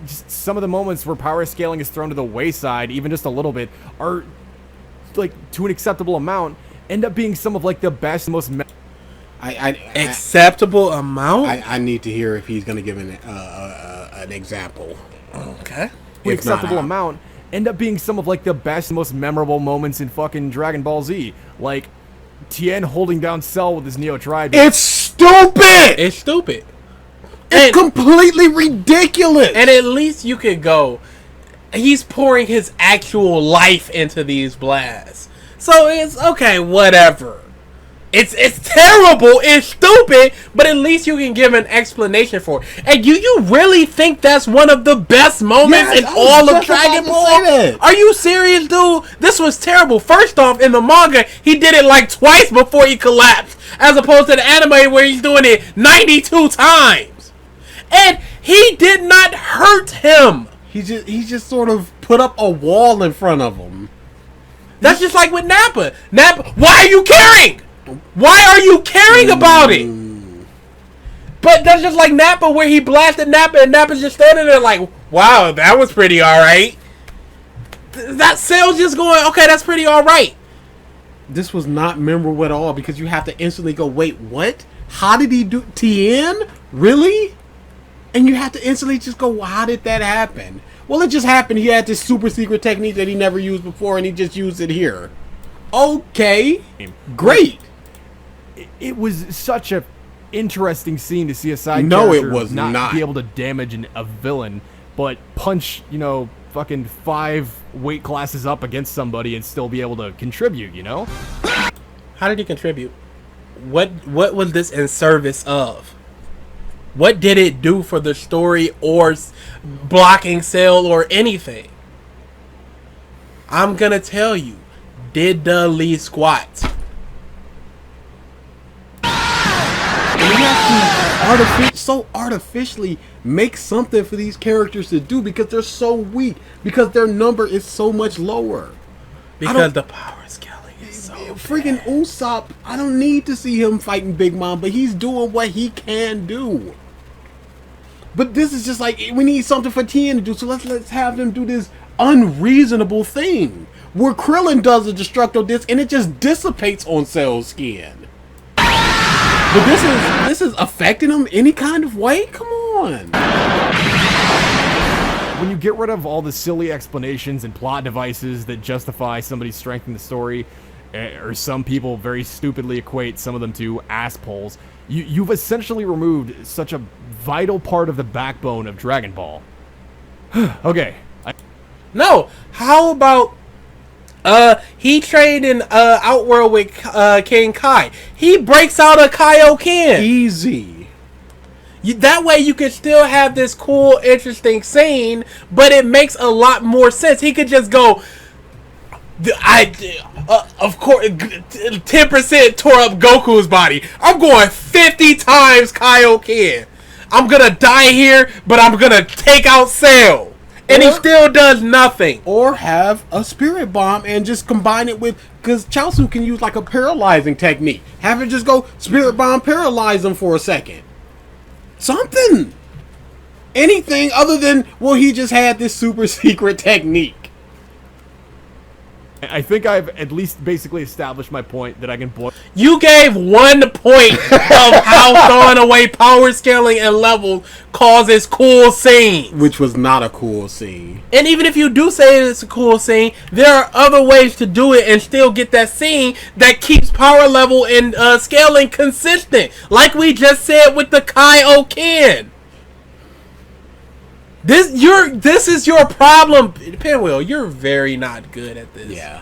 Just some of the moments where power scaling is thrown to the wayside, even just a little bit, are like to an acceptable amount, end up being some of like the best, most acceptable amount. I need to hear if he's gonna give an example. Okay. Acceptable amount end up being some of like the best, most memorable moments in fucking Dragon Ball Z, like Tien holding down Cell with his Neo Tribe. It's stupid. It's stupid. It's completely ridiculous. And at least you could go, he's pouring his actual life into these blasts. So it's okay, whatever. It's terrible, it's stupid, but at least you can give an explanation for it. And you really think that's one of the best moments in all of Dragon Ball? Are you serious, dude? This was terrible. First off, in the manga, he did it like twice before he collapsed, as opposed to the anime where he's doing it 92 times. And he did not hurt him. He just sort of put up a wall in front of him. That's just like with Nappa. Nappa, why are you caring? Why are you caring about it? But that's just like Nappa, where he blasted Nappa and Nappa's just standing there like, wow, that was pretty alright. That Cell's just going, okay, that's pretty alright. This was not memorable at all because you have to instantly go, wait, what? How did he do Tien? Really? And you have to instantly just go, well, how did that happen? Well, it just happened. He had this super secret technique that he never used before, and he just used it here. Okay. Great. It was such a interesting scene to see a side character it was not be able to damage a villain, but punch, fucking 5 weight classes up against somebody and still be able to contribute, How did he contribute? What was this in service of? What did it do for the story or blocking Cell or anything? I'm gonna tell you. Did the Lee squat? You have to so artificially make something for these characters to do because they're so weak, because their number is so much lower. Because the power scaling is so freaking bad. Usopp, I don't need to see him fighting Big Mom, but he's doing what he can do. But this is just like, we need something for Tien to do, so let's have them do this unreasonable thing where Krillin does a Destructo Disc and it just dissipates on Cell's skin. But this is affecting him any kind of way? Come on. When you get rid of all the silly explanations and plot devices that justify somebody's strength in the story, or some people very stupidly equate some of them to assholes, you've essentially removed such a vital part of the backbone of Dragon Ball. Okay. No, how about he trained in Outworld with King Kai. He breaks out a Kaioken. Easy. That way you could still have this cool, interesting scene, but it makes a lot more sense. He could just go, of course, 10% tore up Goku's body. I'm going 50 times Kaioken. I'm gonna die here, but I'm gonna take out Cell. And he still does nothing. Or have a spirit bomb and just combine it with, because Chaozu can use like a paralyzing technique. Have it just go spirit bomb, paralyze him for a second. Something. Anything other than, well, he just had this super secret technique. I think I've at least basically established my point that I can boil. You gave 1 point of how throwing away power scaling and levels causes cool scenes. Which was not a cool scene. And even if you do say it's a cool scene, there are other ways to do it and still get that scene that keeps power level and scaling consistent. Like we just said with the Kaioken. This is your problem, Pinwheel. You're very not good at this. Yeah.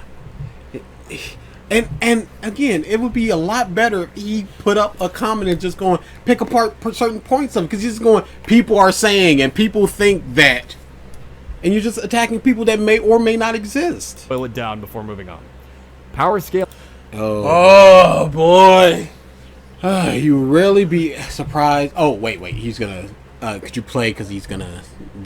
And again, it would be a lot better if he put up a comment and just going pick apart certain points of it, because he's just going, people are saying and people think that, and you're just attacking people that may or may not exist. Boil it down before moving on. Power scale. Oh boy. You really be surprised. Oh wait, he's gonna. Could you play? Because he's gonna.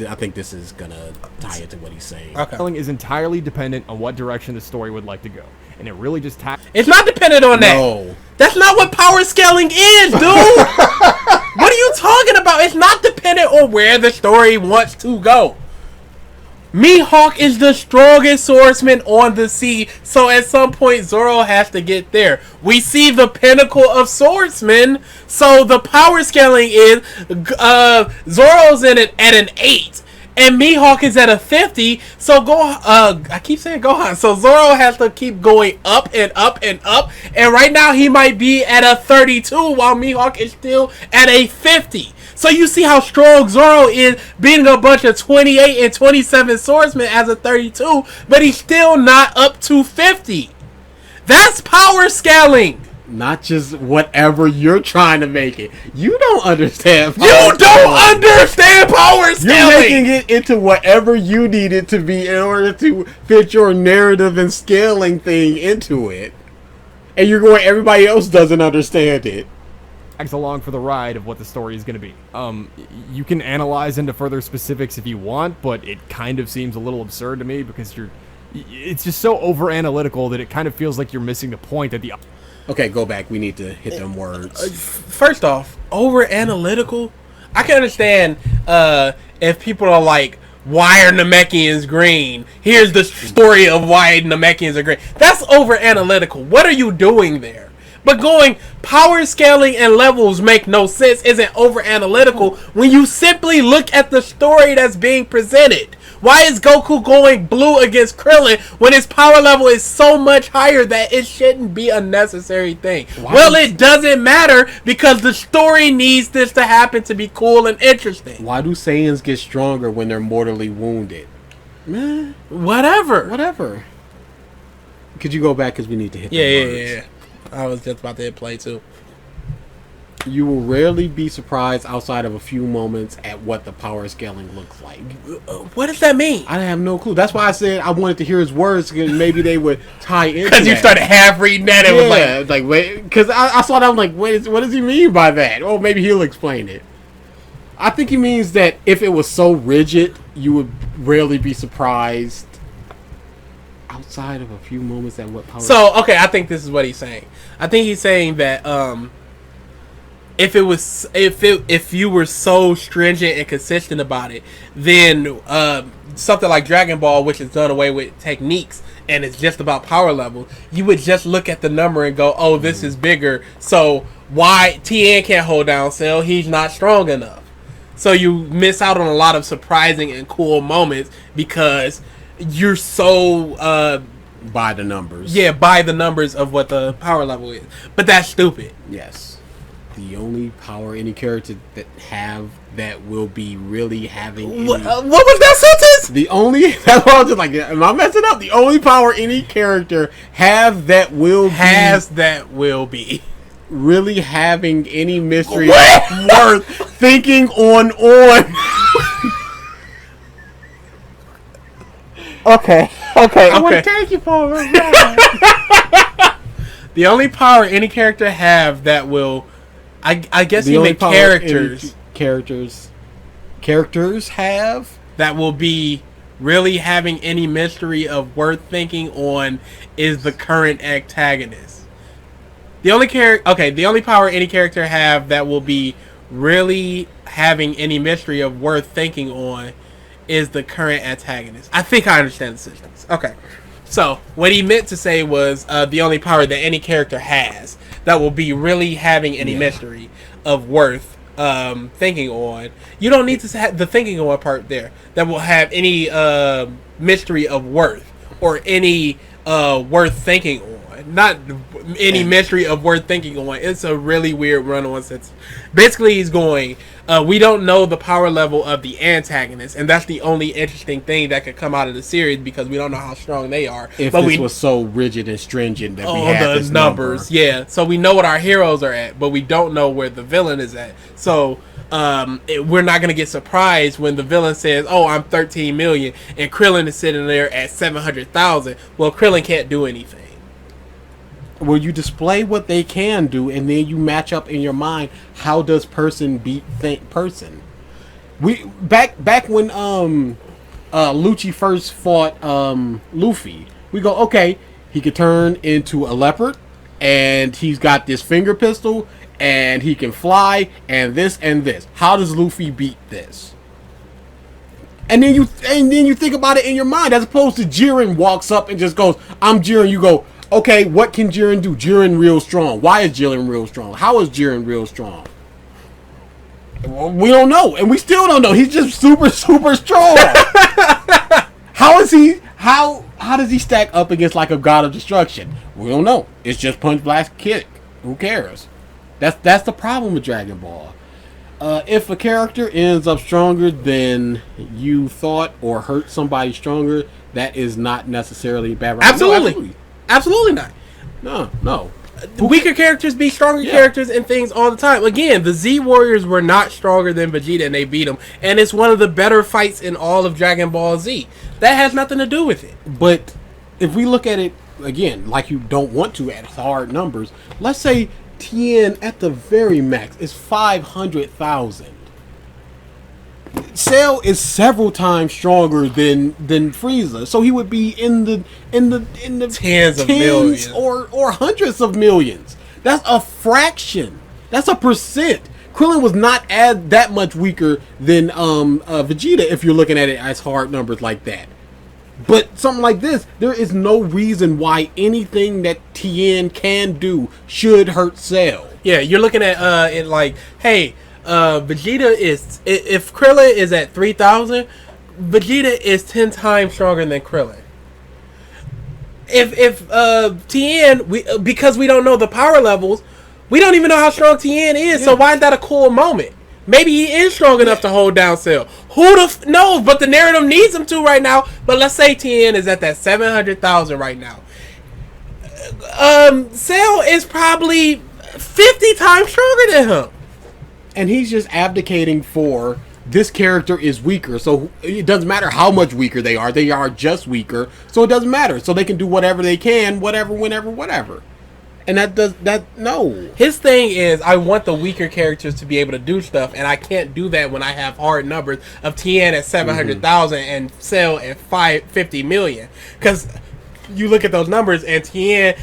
I think this is gonna tie it to what he's saying. Okay. Scaling is entirely dependent on what direction the story would like to go, and it really just It's not dependent on that. No. That's not what power scaling is, dude. What are you talking where the story wants to go. Mihawk is the strongest swordsman on the sea, so at some point Zoro has to get there. We see the pinnacle of swordsmen, so the power scaling is Zoro's in it at an 8. And Mihawk is at a 50, so I keep saying Gohan. So Zoro has to keep going up and up and up. And right now he might be at a 32 while Mihawk is still at a 50. So you see how strong Zoro is, beating a bunch of 28 and 27 swordsmen as a 32, but he's still not up to 50. That's power scaling. Not just whatever you're trying to make it. You don't understand power scaling. You don't understand power scaling. You're making it into whatever you need it to be in order to fit your narrative and scaling thing into it. And you're going, everybody else doesn't understand it. Tags along for the ride of what the story is going to be. You can analyze into further specifics if you want, but it kind of seems a little absurd to me because it's just so over analytical that it kind of feels like you're missing the point at the. Okay, go back. We need to hit them words. First off, over analytical. I can understand if people are like, why are Namekians green? Here's the story of why Namekians are green. That's over analytical. What are you doing there? But going power scaling and levels make no sense isn't over analytical when you simply look at the story that's being presented. Why is Goku going blue against Krillin when his power level is so much higher that it shouldn't be a necessary thing? Well, it doesn't matter because the story needs this to happen to be cool and interesting. Why do Saiyans get stronger when they're mortally wounded? Man, whatever. Could you go back because we need to hit the words? Yeah. I was just about to hit play too. You will rarely be surprised outside of a few moments at what the power scaling looks like. What does that mean? I have no clue. That's why I said I wanted to hear his words because maybe they would tie in. Because you started half reading that and was like wait, because I saw that I'm like, wait, what does he mean by that? Oh, maybe he'll explain it. I think he means that if it was so rigid, you would rarely be surprised outside of a few moments at what power. So okay, I think this is what he's saying. I think he's saying that if you were so stringent and consistent about it, then something like Dragon Ball, which is done away with techniques and it's just about power level, you would just look at the number and go, oh, this is bigger, so why Tien can't hold down Cell? He's not strong enough. So you miss out on a lot of surprising and cool moments because you're so by the numbers. Yeah, by the numbers of what the power level is. But that's stupid. Yes. The only power any character that will be really having. What was that sentence? The only. That's what I was just like. Am I messing up? The only power any character that will be really having any mystery worth thinking on. Okay. I want to take you for a ride. The only power any character that will, I guess you make characters have that will be really having any mystery of worth thinking on is the current antagonist. The only power any character have that will be really having any mystery of worth thinking on is the current antagonist. I think I understand the sentence. Okay. So, what he meant to say was the only power that any character has that will be really having any mystery of worth thinking on. You don't need to have the thinking on part there. That will have any mystery of worth or any worth thinking on. Not any mystery of worth thinking on. It's a really weird run-on sentence. Basically, he's going, we don't know the power level of the antagonist, and that's the only interesting thing that could come out of the series because we don't know how strong they are. If this was so rigid and stringent that we had this numbers. Yeah, so we know what our heroes are at, but we don't know where the villain is at. So we're not going to get surprised when the villain says, oh, I'm 13 million, and Krillin is sitting there at 700,000. Well, Krillin can't do anything. Well, you display what they can do, and then you match up in your mind. How does person beat person? We back when Lucci first fought Luffy. We go, okay, he could turn into a leopard, and he's got this finger pistol, and he can fly, and this and this. How does Luffy beat this? And then you think about it in your mind, as opposed to Jiren walks up and just goes, "I'm Jiren." You go, "Okay, what can Jiren do? Jiren real strong. Why is Jiren real strong? How is Jiren real strong?" Well, we don't know, and we still don't know. He's just super strong. How is he? How does he stack up against like a god of destruction? We don't know. It's just punch, blast, kick. Who cares? That's the problem with Dragon Ball. If a character ends up stronger than you thought or hurt somebody stronger, that is not necessarily bad. Absolutely not. No. Weaker characters beat stronger characters and things all the time. Again, the Z Warriors were not stronger than Vegeta and they beat him. And it's one of the better fights in all of Dragon Ball Z. That has nothing to do with it. But if we look at it, again, like you don't want to at hard numbers, let's say Tien at the very max is 500,000. Cell is several times stronger than Frieza, so he would be in the Tens of millions or hundreds of millions. That's a fraction. That's a percent. Krillin was not that much weaker than Vegeta if you're looking at it as hard numbers like that. But something like this, there is no reason why anything that Tien can do should hurt Cell. Yeah, you're looking at it like, hey, Vegeta is, if Krillin is at 3,000, Vegeta is 10 times stronger than Krillin. If Tien, because we don't know the power levels, we don't even know how strong Tien is. So why is that a cool moment? Maybe he is strong enough to hold down Cell. Who the knows? But the narrative needs him to right now. But let's say Tien is at that 700,000 right now. Cell is probably 50 times stronger than him. And he's just abdicating for this character is weaker. So it doesn't matter how much weaker they are. They are just weaker. So it doesn't matter. So they can do whatever they can, whatever, whenever, whatever. And no. His thing is, I want the weaker characters to be able to do stuff, and I can't do that when I have hard numbers of Tien at 700,000 and Cell at 50 million. Because you look at those numbers, and Tien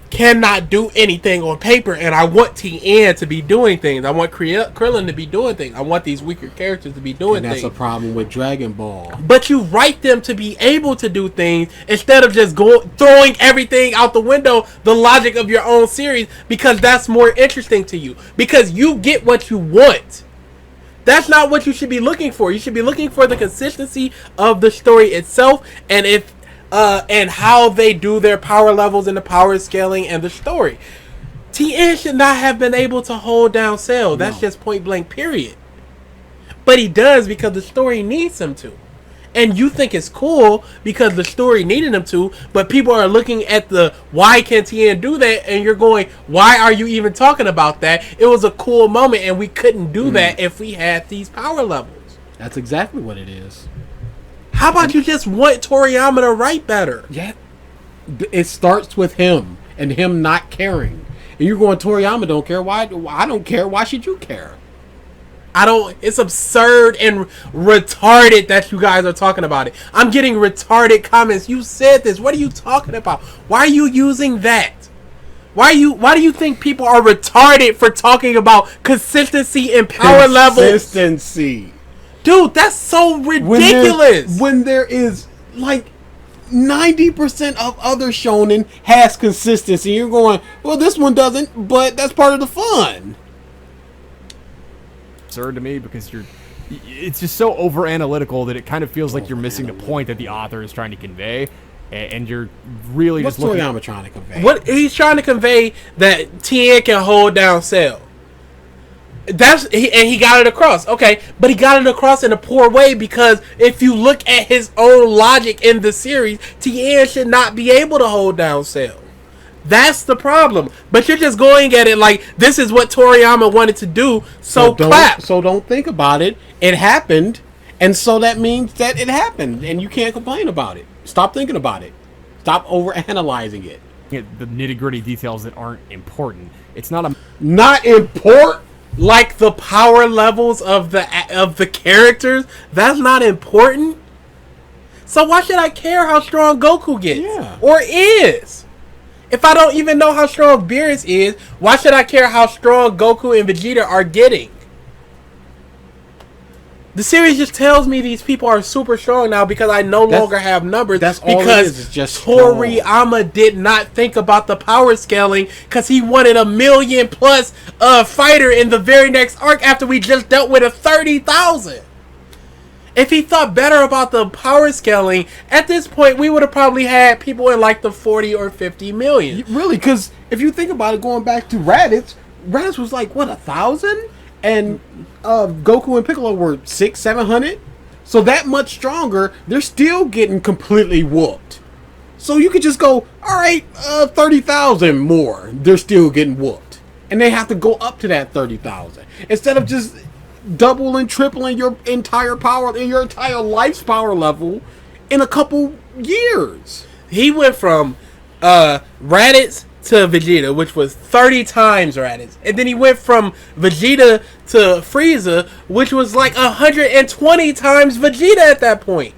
cannot do anything on paper, and I want Tien to be doing things. I want Krillin to be doing things. I want these weaker characters to be doing things. And that's a problem with Dragon Ball. But you write them to be able to do things instead of just throwing everything out the window, the logic of your own series, because that's more interesting to you. Because you get what you want. That's not what you should be looking for. You should be looking for the consistency of the story itself, and and how they do their power levels and the power scaling and the story. Tien should not have been able to hold down Cell. That's just point blank, period. But he does because the story needs him to. And you think it's cool because the story needed him to, but people are looking at the why can Tien do that, and you're going, why are you even talking about that? It was a cool moment, and we couldn't do that if we had these power levels. That's exactly what it is. How about you just want Toriyama to write better? Yeah. It starts with him and him not caring. And you're going, Toriyama don't care. Why? I don't care. Why should you care? It's absurd and retarded that you guys are talking about it. I'm getting retarded comments. You said this. What are you talking about? Why are you using that? Why do you think people are retarded for talking about consistency and power levels? Consistency. Dude, that's so ridiculous. When there is like 90% of other shonen has consistency, you're going, well, this one doesn't, but that's part of the fun. Absurd to me because it's just so over analytical that it kind of feels like you're missing the point that the author is trying to convey, and you're really What's just looking. Toriyama trying to convey? What he's trying to convey that Tien can hold down Cell. He got it across, okay, but he got it across in a poor way because if you look at his own logic in the series, Tien should not be able to hold down Cell. That's the problem. But you're just going at it like this is what Toriyama wanted to do, so clap. So don't think about it. It happened, and so that means that it happened, and you can't complain about it. Stop thinking about it. Stop overanalyzing it. The nitty-gritty details that aren't important. It's not important. Like the power levels of the characters, that's not important. So why should I care how strong Goku gets or is? If I don't even know how strong Beerus is, why should I care how strong Goku and Vegeta are getting? The series just tells me these people are super strong now because I no longer have numbers. That's all it because is. It's just Toriyama did not think about the power scaling because he wanted a million plus fighter in the very next arc after we just dealt with a 30,000. If he thought better about the power scaling, at this point we would have probably had people in like the 40 or 50 million. Really, because if you think about it, going back to Raditz was like, what, 1,000? And Goku and Piccolo were 600-700, so that much stronger. They're still getting completely whooped. So you could just go, all right, 30,000 more. They're still getting whooped, and they have to go up to that 30,000 instead of just doubling, tripling your entire power, your entire life's power level in a couple years. He went from Raditz to Vegeta, which was 30 times Raditz. And then he went from Vegeta to Frieza, which was like 120 times Vegeta at that point.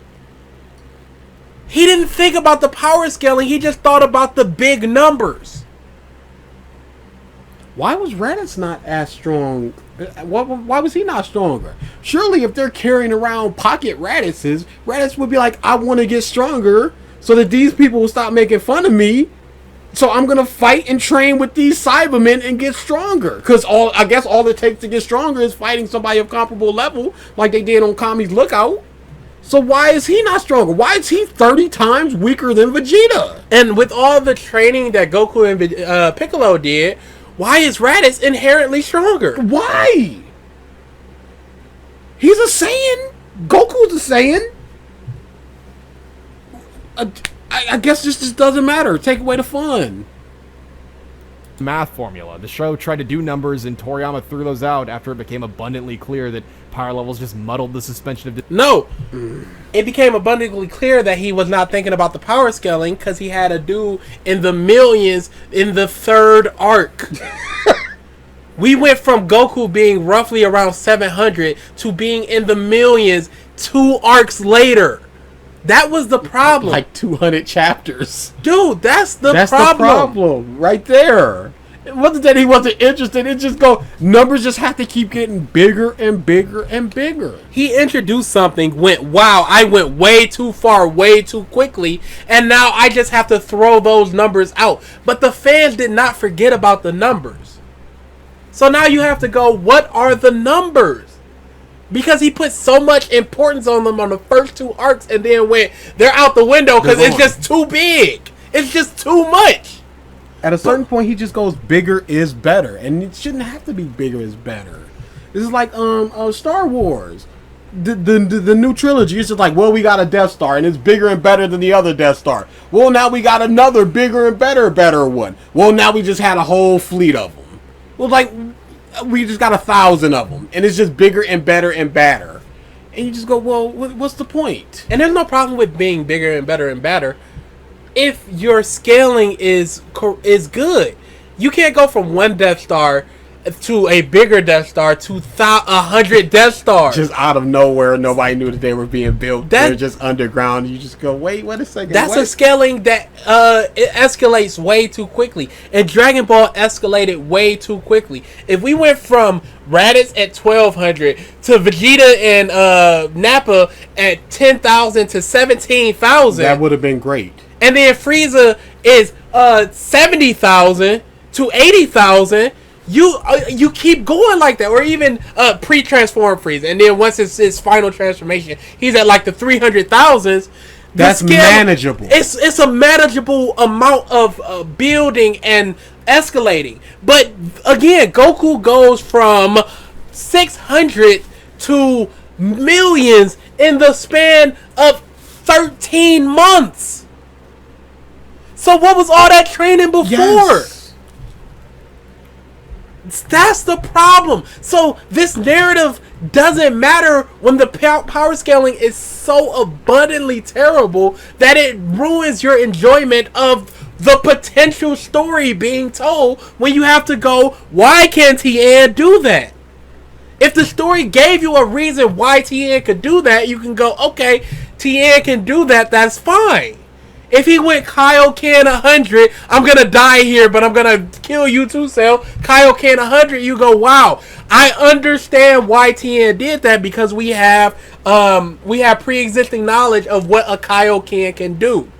He didn't think about the power scaling, he just thought about the big numbers. Why was Raditz not as strong? Why was he not stronger? Surely if they're carrying around pocket Raditzes, Raditz would be like, I want to get stronger so that these people will stop making fun of me. So I'm going to fight and train with these Cybermen and get stronger. Because I guess all it takes to get stronger is fighting somebody of comparable level like they did on Kami's Lookout. So why is he not stronger? Why is he 30 times weaker than Vegeta? And with all the training that Goku and Piccolo did, why is Raditz inherently stronger? Why? He's a Saiyan. Goku's a Saiyan. I guess this just doesn't matter. Take away the fun. Math formula. The show tried to do numbers, and Toriyama threw those out after it became abundantly clear that power levels just muddled the suspension of... No! It became abundantly clear that he was not thinking about the power scaling because he had a dude in the millions in the third arc. We went from Goku being roughly around 700 to being in the millions 2 arcs later. That was the problem. Like 200 chapters. Dude, that's the That's problem. the problem right there. It wasn't that he wasn't interested. It just numbers just have to keep getting bigger and bigger and bigger. He introduced something, I went way too far, way too quickly, and now I just have to throw those numbers out. But the fans did not forget about the numbers. So now you have to go, what are the numbers? Because he put so much importance on them on the first 2 arcs and then they're out the window because it's just too big. It's just too much. At a certain point, he just goes, bigger is better. And it shouldn't have to be bigger is better. This is like Star Wars. The new trilogy is just like, well, we got a Death Star and it's bigger and better than the other Death Star. Well, now we got another bigger and better one. Well, now we just had a whole fleet of them. Well, like... we just got 1,000 of them, and it's just bigger and better and badder. And you just go, well, what's the point? And there's no problem with being bigger and better if your scaling is good. You can't go from 1 Death Star to a bigger Death Star to 100 Death Stars. Just out of nowhere, nobody knew that they were being built. They're just underground. You just go, wait a second. That's a scaling that it escalates way too quickly. And Dragon Ball escalated way too quickly. If we went from Raditz at 1,200 to Vegeta and Nappa at 10,000 to 17,000, that would have been great. And then Frieza is 70,000 to 80,000. You keep going like that, or even pre-transform Frieza, and then once it's his final transformation, he's at like the 300,000s. That's manageable. It's a manageable amount of building and escalating. But again, Goku goes from 600 to millions in the span of 13 months. So what was all that training before? Yes. That's the problem. So this narrative doesn't matter when the power scaling is so abundantly terrible that it ruins your enjoyment of the potential story being told when you have to go, why can't Tien do that? If the story gave you a reason why Tien could do that, you can go, okay, Tien can do that, that's fine. If he went Kaioken 100, I'm gonna die here, but I'm gonna kill you too, Cell. Kaioken 100, you go, wow. I understand why Tien did that because we have pre-existing knowledge of what a Kaioken can do.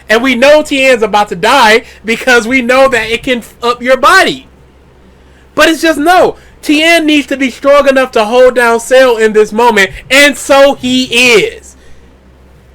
And we know Tien's about to die because we know that it can up your body. But it's just no. Tien needs to be strong enough to hold down Cell in this moment, and so he is.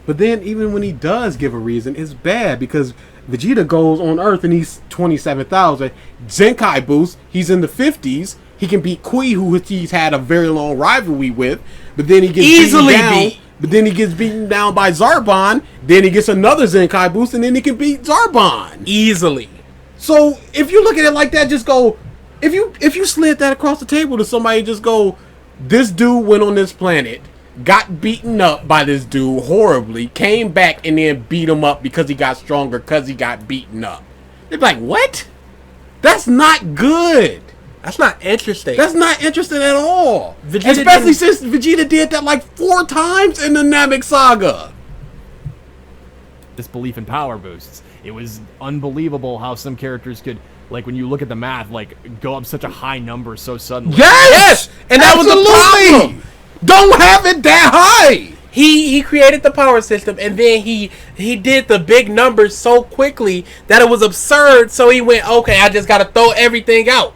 But then even when he does give a reason, it's bad because Vegeta goes on Earth and he's 27,000. Zenkai boost, he's in the 50s. He can beat Kui, who he's had a very long rivalry with. But then he gets Easily beaten down. beat. But then he gets beaten down by Zarbon. Then he gets another Zenkai boost, and then he can beat Zarbon. Easily. So if you look at it like that, just go. If you slid that across the table to somebody, just go. This dude went on this planet, got beaten up by this dude horribly, came back and then beat him up because he got stronger because he got beaten up. They'd be like, what? That's not good. That's not interesting. That's not interesting at all. Vegeta Especially since Vegeta did that like 4 times in the Namek Saga. Disbelief in power boosts. It was unbelievable how some characters could, like when you look at the math, like go up such a high number so suddenly. Yes! And that was the problem. Don't have it that high. He created the power system, and then he did the big numbers so quickly that it was absurd. So he went, okay, I just got to throw everything out.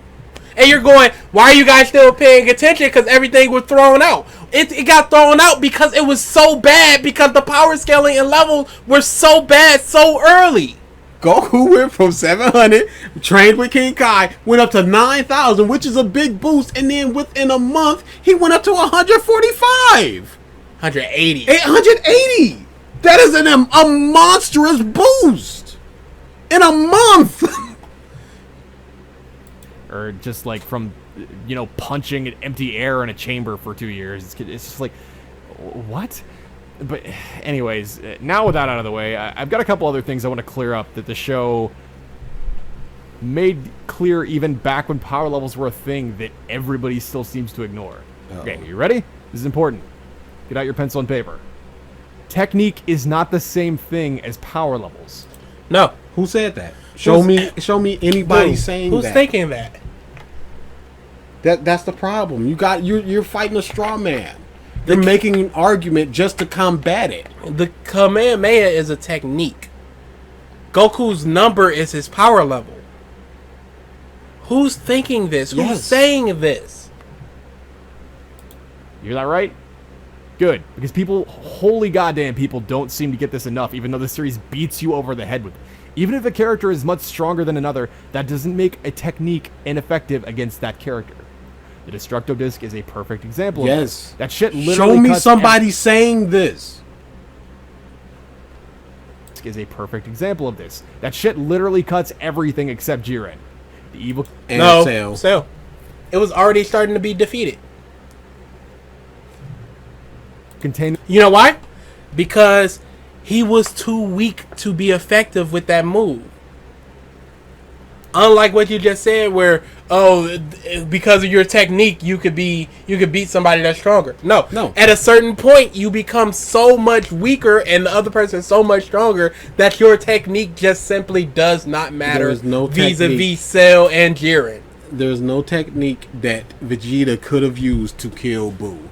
And you're going, why are you guys still paying attention? Because everything was thrown out. It got thrown out because it was so bad, because the power scaling and levels were so bad so early. Goku went from 700, trained with King Kai, went up to 9,000, which is a big boost. And then within a month, he went up to 145. 180. 880. That is a monstrous boost in a month. Or just like from, punching at empty air in a chamber for 2 years. It's just like, what? But anyways, now with that out of the way, I've got a couple other things I want to clear up that the show made clear even back when power levels were a thing that everybody still seems to ignore. Uh-oh. Okay, you ready? This is important. Get out your pencil and paper. Technique is not the same thing as power levels. No. Who said that? Show me anybody saying Who's that. thinking that? That's the problem. You're fighting a straw man. You're making an argument just to combat it. The Kamehameha is a technique. Goku's number is his power level. Who's thinking this? Yes. Who's saying this? You hear that right? Good. Because people, holy goddamn people, don't seem to get this enough, even though the series beats you over the head with it. Even if a character is much stronger than another, that doesn't make a technique ineffective against that character. The Destructo Disc is a perfect example of this. That shit literally Show me cuts somebody saying this. Is a perfect example of this. That shit literally cuts everything except Jiren. The evil... And Cell. It was already starting to be defeated. You know why? Because he was too weak to be effective with that move. Unlike what you just said, where because of your technique, you could beat somebody that's stronger. No. At a certain point, you become so much weaker, and the other person is so much stronger that your technique just simply does not matter. There is no vis-a-vis Cell and Jiren. There's no technique that Vegeta could have used to kill Buu.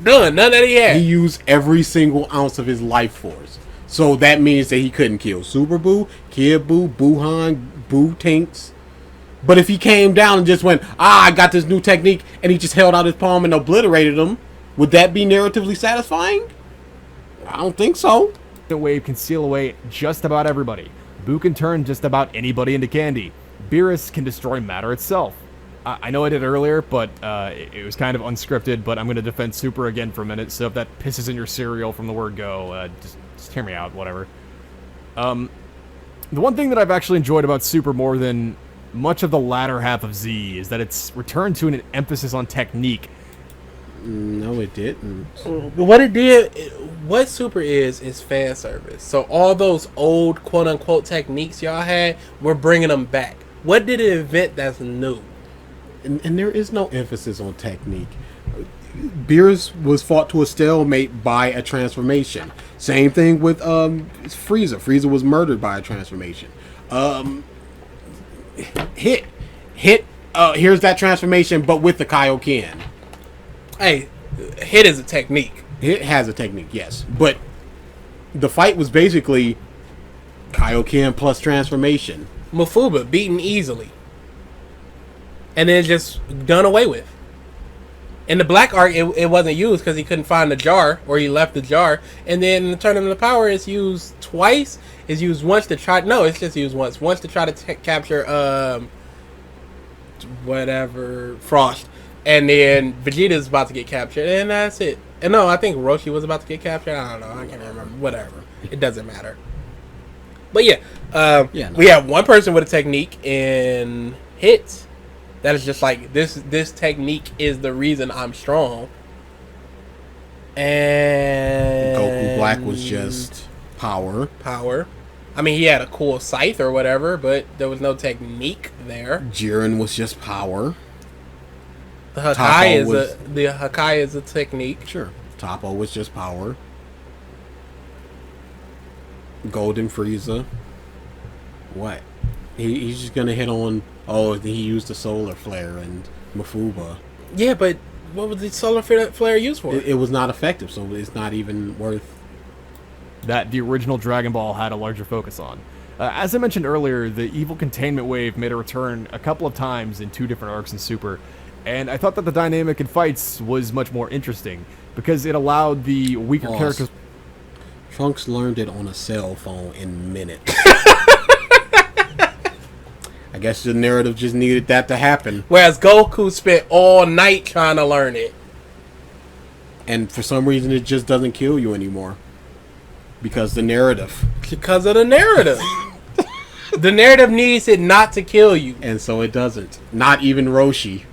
None that he had. He used every single ounce of his life force. So that means that he couldn't kill Super Buu, Kid Buu, Buhan, Buu Tinks. But if he came down and just went, I got this new technique, and he just held out his palm and obliterated him, would that be narratively satisfying? I don't think so. The wave can seal away just about everybody. Buu can turn just about anybody into candy. Beerus can destroy matter itself. I know I did earlier, but it was kind of unscripted, but I'm going to defend Super again for a minute, so if that pisses in your cereal from the word go, just hear me out, whatever. The one thing that I've actually enjoyed about Super more than much of the latter half of Z is that it's returned to an emphasis on technique. No, it didn't. What Super is fan service. So all those old quote-unquote techniques y'all had, we're bringing them back. What did it invent that's new? And there is no emphasis on technique. Beerus was fought to a stalemate by a transformation. Same thing with Frieza. Frieza was murdered by a transformation. Hit. Here's that transformation, but with the Kaioken. Hey, hit is a technique. It has a technique, yes, but the fight was basically Kaioken plus transformation. Mafuba beaten easily, and then just done away with. In the Black Arc, it wasn't used because he couldn't find the jar, or he left the jar. And then in the Tournament of Power, it's used twice. It's used once to try. No, it's just used once. Once to try to capture whatever Frost, and then Vegeta's about to get captured, and that's it. And no, I think Roshi was about to get captured. I don't know. I can't remember. Whatever. It doesn't matter. But yeah, we have one person with a technique in hits. That is just like, this technique is the reason I'm strong. And Goku Black was just power. I mean, he had a cool scythe or whatever, but there was no technique there. Jiren was just power. The Hakai is a technique. Sure. Toppo was just power. Golden Frieza. What? He's just gonna hit on. Oh, he used the solar flare and Mafuba. Yeah, but what was the solar flare used for? It was not effective, so it's not even worth. That the original Dragon Ball had a larger focus on. As I mentioned earlier, the evil containment wave made a return a couple of times in 2 different arcs in Super, and I thought that the dynamic in fights was much more interesting because it allowed the weaker characters. Trunks learned it on a cell phone in minutes. I guess the narrative just needed that to happen. Whereas Goku spent all night trying to learn it. And for some reason, it just doesn't kill you anymore. Because the narrative. Because of the narrative. The narrative needs it not to kill you. And so it doesn't. Not even Roshi.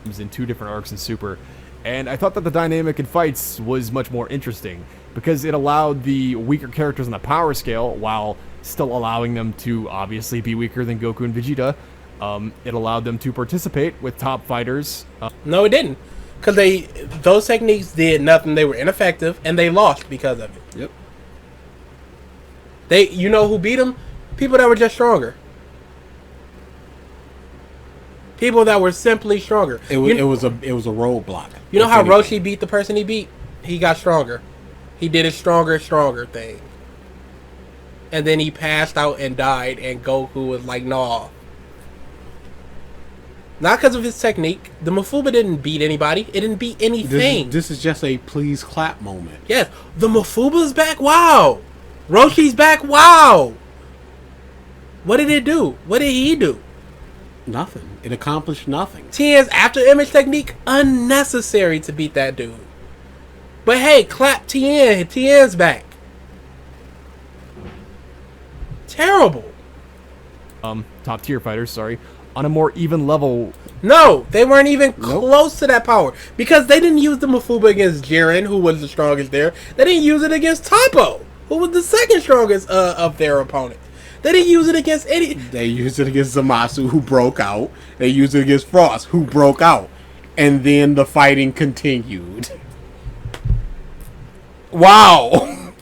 In 2 different arcs in Super. And I thought that the dynamic in fights was much more interesting because it allowed the weaker characters on the power scale, while still allowing them to obviously be weaker than Goku and Vegeta. It allowed them to participate with top fighters. No, it didn't. Because those techniques did nothing. They were ineffective, and they lost because of it. Yep. You know who beat them? People that were just stronger. People that were simply stronger. It was a roadblock. You know how Roshi beat the person he beat? He got stronger. He did his stronger thing. And then he passed out and died, and Goku was like, nah. Not because of his technique. The Mafuba didn't beat anybody. It didn't beat anything. This is just a please clap moment. Yes. The Mafuba's back? Wow. Roshi's back? Wow. What did it do? What did he do? Nothing. It accomplished nothing. Tien's after image technique, unnecessary to beat that dude. But hey, clap Tien. Tien's back. Terrible. Top tier fighters, sorry, on a more even level. No, they weren't even close to that power because they didn't use the Mafuba against Jiren, who was the strongest there. They didn't use it against Toppo, who was the second strongest of their opponent. They didn't use it against any. They used it against Zamasu, who broke out. They used it against Frost, who broke out. And then the fighting continued. Wow.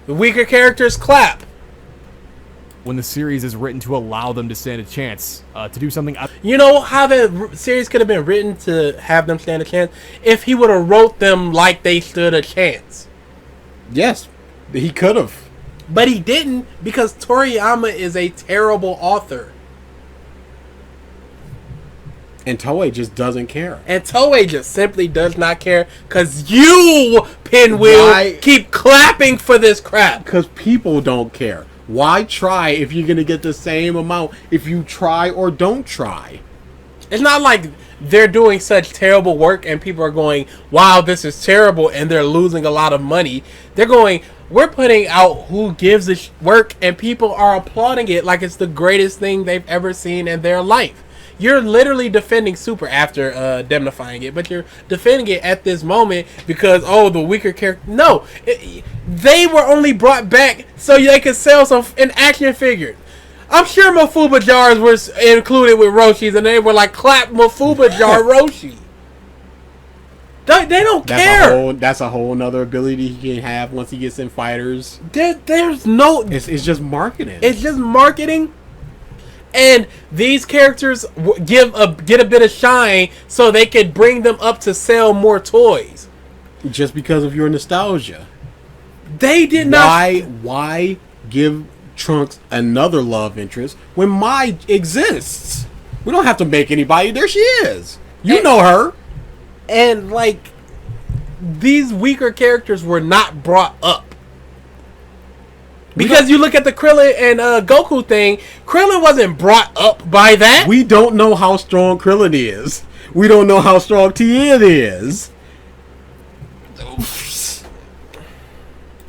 The weaker characters clap. When the series is written to allow them to stand a chance to do something. You know how the series could have been written to have them stand a chance? If he would have wrote them like they stood a chance. Yes, he could have. But he didn't, because Toriyama is a terrible author. And Toei just doesn't care. And Toei just simply does not care, because you, Pinwheel, keep clapping for this crap. Because people don't care. Why try if you're going to get the same amount if you try or don't try? It's not like they're doing such terrible work and people are going, wow, this is terrible, and they're losing a lot of money. They're going, we're putting out who gives this work, and people are applauding it like it's the greatest thing they've ever seen in their life. You're literally defending Super after demnifying it, but you're defending it at this moment because, oh, the weaker character. No, they were only brought back so they could sell some action figures. I'm sure Mafuba jars were included with Roshi's, and they were like, clap Mafuba jar Roshi. They don't care. That's a whole nother ability he can have once he gets in fighters. There's no. It's just marketing. It's just marketing. And these characters get a bit of shine so they could bring them up to sell more toys. Just because of your nostalgia. They did not. Why give Trunks another love interest when Mai exists? We don't have to make anybody. There she is. You know her. And like, these weaker characters were not brought up. Because you look at the Krillin and Goku thing, Krillin wasn't brought up by that. We don't know how strong Krillin is. We don't know how strong Tien is.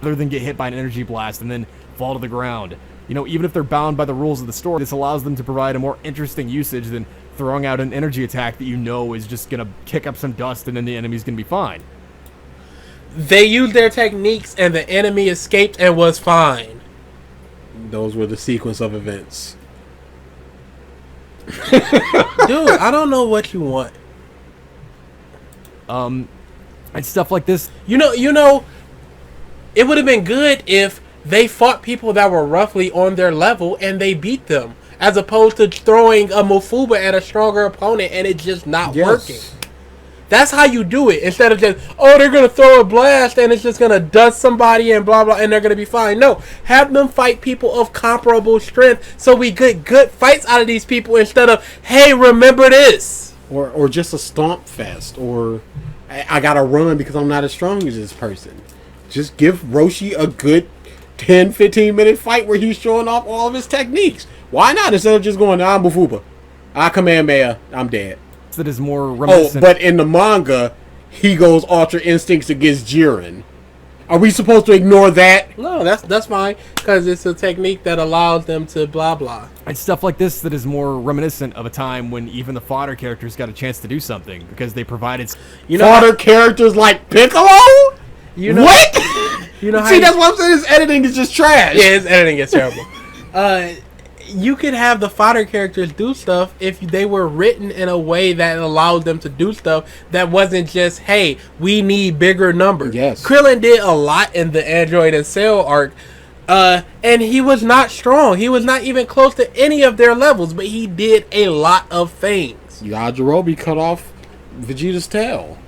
Other than get hit by an energy blast and then fall to the ground. You know, even if they're bound by the rules of the story, this allows them to provide a more interesting usage than throwing out an energy attack that you know is just going to kick up some dust and then the enemy's going to be fine. They used their techniques and the enemy escaped and was fine. Those were the sequence of events. Dude, I don't know what you want. And stuff like this. You know, it would have been good if they fought people that were roughly on their level and they beat them, as opposed to throwing a Mofuba at a stronger opponent and it just not working. That's how you do it. Instead of just, oh, they're going to throw a blast and it's just going to dust somebody and blah, blah, and they're going to be fine. No, have them fight people of comparable strength so we get good fights out of these people instead of, hey, remember this. Or just a stomp fest. Or I got to run because I'm not as strong as this person. Just give Roshi a good 10, 15 minute fight where he's showing off all of his techniques. Why not? Instead of just going, I'm Bufuba, I Kamehameha, I'm dead. That is more reminiscent. Oh, but in the manga, he goes Ultra Instincts against Jiren. Are we supposed to ignore that? No, that's fine, because it's a technique that allows them to blah blah. And stuff like this that is more reminiscent of a time when even the fodder characters got a chance to do something because they provided fodder characters like Piccolo? You know what? You know, see, that's what I'm saying. His editing is just trash. Yeah, his editing is terrible. You could have the fodder characters do stuff if they were written in a way that allowed them to do stuff that wasn't just, hey, we need bigger numbers. Yes. Krillin did a lot in the Android and Cell arc, and he was not strong. He was not even close to any of their levels, but he did a lot of things. Yajirobe cut off Vegeta's tail.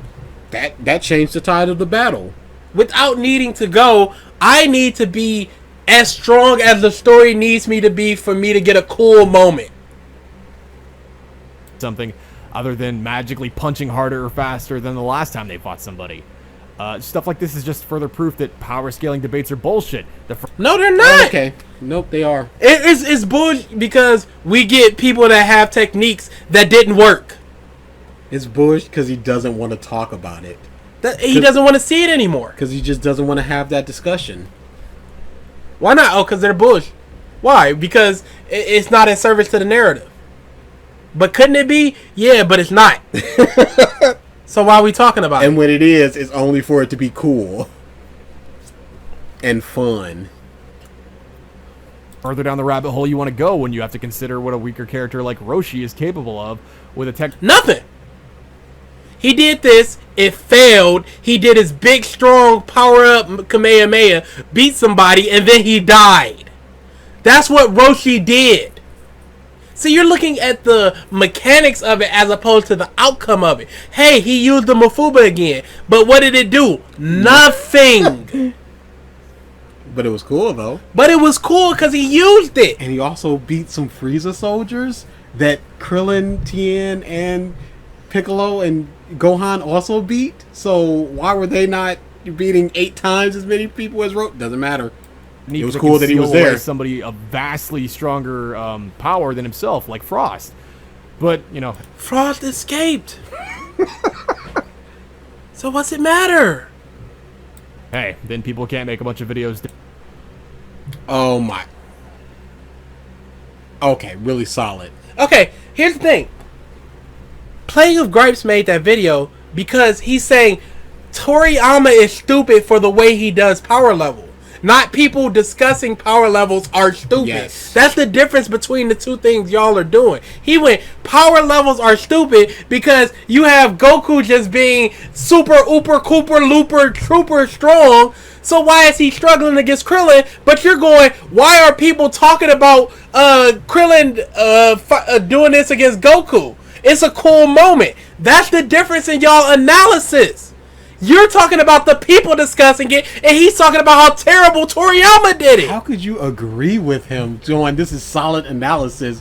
That changed the tide of the battle. Without needing to go, I need to be as strong as the story needs me to be for me to get a cool moment. Something other than magically punching harder or faster than the last time they fought somebody. Stuff like this is just further proof that power scaling debates are bullshit. No, they're not. Okay. Nope, they are. It's bullshit because we get people that have techniques that didn't work. It's bullshit because he doesn't want to talk about it. He doesn't want to see it anymore. Because he just doesn't want to have that discussion. Why not? Oh, because they're bullshit. Why? Because it's not in service to the narrative. But couldn't it be? Yeah, but it's not. So why are we talking about it? And when it is, it's only for it to be cool. And fun. Further down the rabbit hole you want to go when you have to consider what a weaker character like Roshi is capable of with a tech... Nothing! He did this, it failed, he did his big strong power up Kamehameha, beat somebody, and then he died. That's what Roshi did. See, you're looking at the mechanics of it as opposed to the outcome of it. Hey, he used the Mofuba again, but what did it do? Nothing. But it was cool, though. But it was cool because he used it. And he also beat some Frieza soldiers that Krillin, Tien, and Piccolo and Gohan also beat. So why were they not beating 8 times as many people as Roshi? Doesn't matter. It was cool that he was there. Somebody of vastly stronger power than himself, like Frost. But, you know... Frost escaped. So what's it matter? Hey, then people can't make a bunch of videos... Oh my... Okay, really solid. Okay, here's the thing. Playing of Gripes made that video because he's saying Toriyama is stupid for the way he does power level. not people discussing power levels are stupid. Yes. That's the difference between the two things y'all are doing. He went, power levels are stupid because you have Goku just being super, ooper, cooper, looper, trooper strong. So why is he struggling against Krillin? But you're going, why are people talking about Krillin doing this against Goku? It's a cool moment. That's the difference in y'all analysis. You're talking about the people discussing it, and he's talking about how terrible Toriyama did it. How could you agree with him, doing this is solid analysis,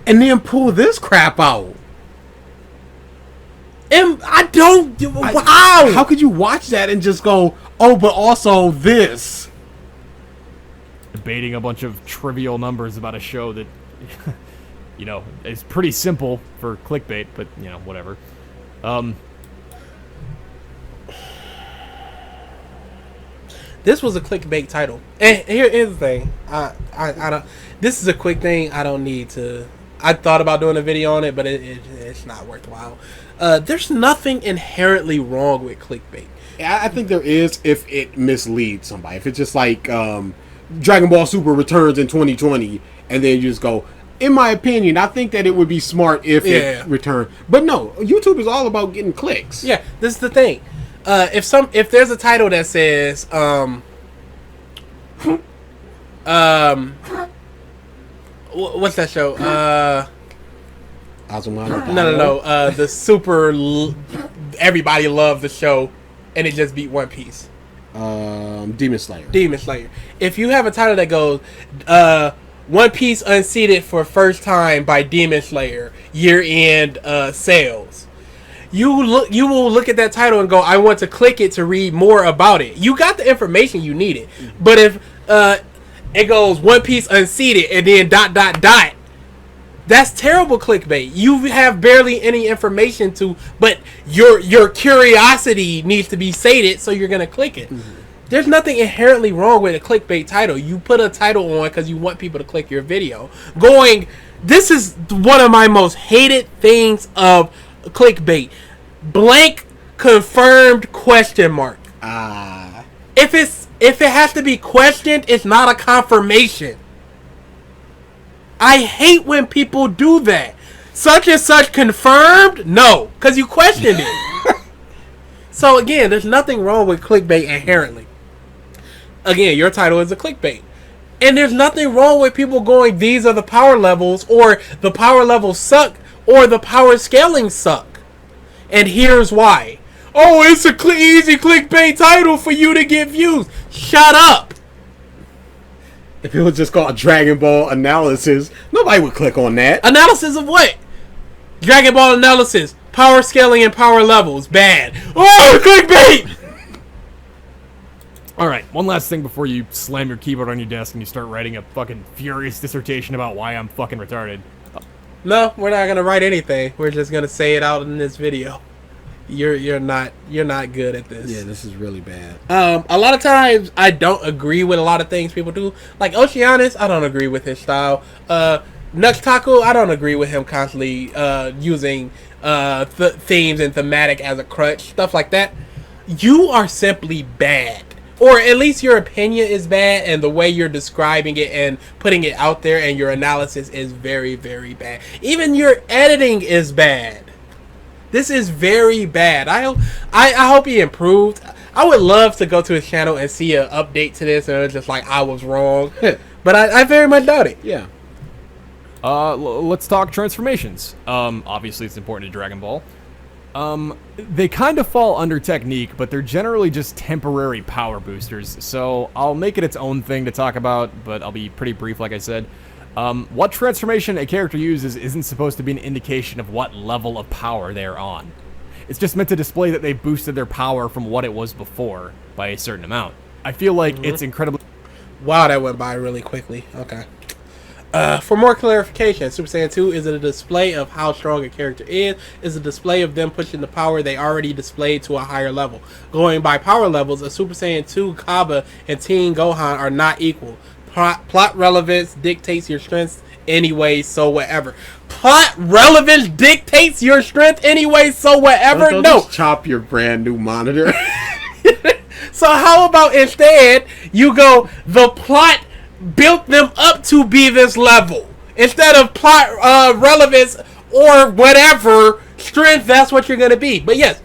and then pull this crap out? And I don't. Wow. How could you watch that and just go, oh, but also this? Debating a bunch of trivial numbers about a show that, you know, is pretty simple for clickbait, but, you know, whatever. This was a clickbait title. And here's the thing. I don't. This is a quick thing. I don't need to. I thought about doing a video on it, but it's not worthwhile. There's nothing inherently wrong with clickbait. I think there is if it misleads somebody. If it's just like Dragon Ball Super returns in 2020, and then you just go, in my opinion, I think that it would be smart if it returned. But no, YouTube is all about getting clicks. Yeah, this is the thing. If there's a title that says what's that show? No. The super everybody loved the show, and it just beat One Piece. Demon Slayer. If you have a title that goes One Piece unseated for first time by Demon Slayer, year-end sales, you will look at that title and go, I want to click it to read more about it. You got the information you needed. But if it goes One Piece unseated and then ... that's terrible clickbait. You have barely any information but your curiosity needs to be sated, so you're gonna click it. Mm-hmm. There's nothing inherently wrong with a clickbait title. You put a title on because you want people to click your video. This is one of my most hated things of clickbait. Blank confirmed question mark. If it has to be questioned, it's not a confirmation. I hate when people do that. Such and such confirmed? No, because you questioned it. So again, there's nothing wrong with clickbait inherently. Again, your title is a clickbait. And there's nothing wrong with people going, these are the power levels, or the power levels suck, or the power scaling suck. And here's why. Oh, it's a easy clickbait title for you to get views. Shut up. If it was just called Dragon Ball Analysis, nobody would click on that. Analysis of what? Dragon Ball Analysis. Power scaling and power levels. Bad. Oh, clickbait! Alright, one last thing before you slam your keyboard on your desk and you start writing a fucking furious dissertation about why I'm fucking retarded. No, we're not gonna write anything. We're just gonna say it out in this video. You're not good at this. Yeah, this is really bad. A lot of times I don't agree with a lot of things people do. Like Oceanus, I don't agree with his style. Nuxtaku, I don't agree with him constantly using themes and thematic as a crutch, stuff like that. You are simply bad. Or at least your opinion is bad, and the way you're describing it and putting it out there and your analysis is very, very bad. Even your editing is bad. This is very bad. I hope he improved. I would love to go to his channel and see an update to this, and it's just like I was wrong. But I very much doubt it. Yeah. Let's talk transformations. Obviously it's important to Dragon Ball. They kind of fall under technique, but they're generally just temporary power boosters. So I'll make it its own thing to talk about, but I'll be pretty brief, like I said. What transformation a character uses isn't supposed to be an indication of what level of power they're on. It's just meant to display that they boosted their power from what it was before by a certain amount. I feel like it's incredibly... Wow, that went by really quickly. Okay. For more clarification, Super Saiyan 2 is a display of how strong a character is a display of them pushing the power they already displayed to a higher level. Going by power levels, a Super Saiyan 2 Kaba and Teen Gohan are not equal. Plot relevance dictates your strength anyway, so whatever. Plot relevance dictates your strength anyway, so whatever? Don't no. Just chop your brand new monitor. So how about instead you go, the plot built them up to be this level. Instead of plot relevance or whatever strength, that's what you're going to be. But yes,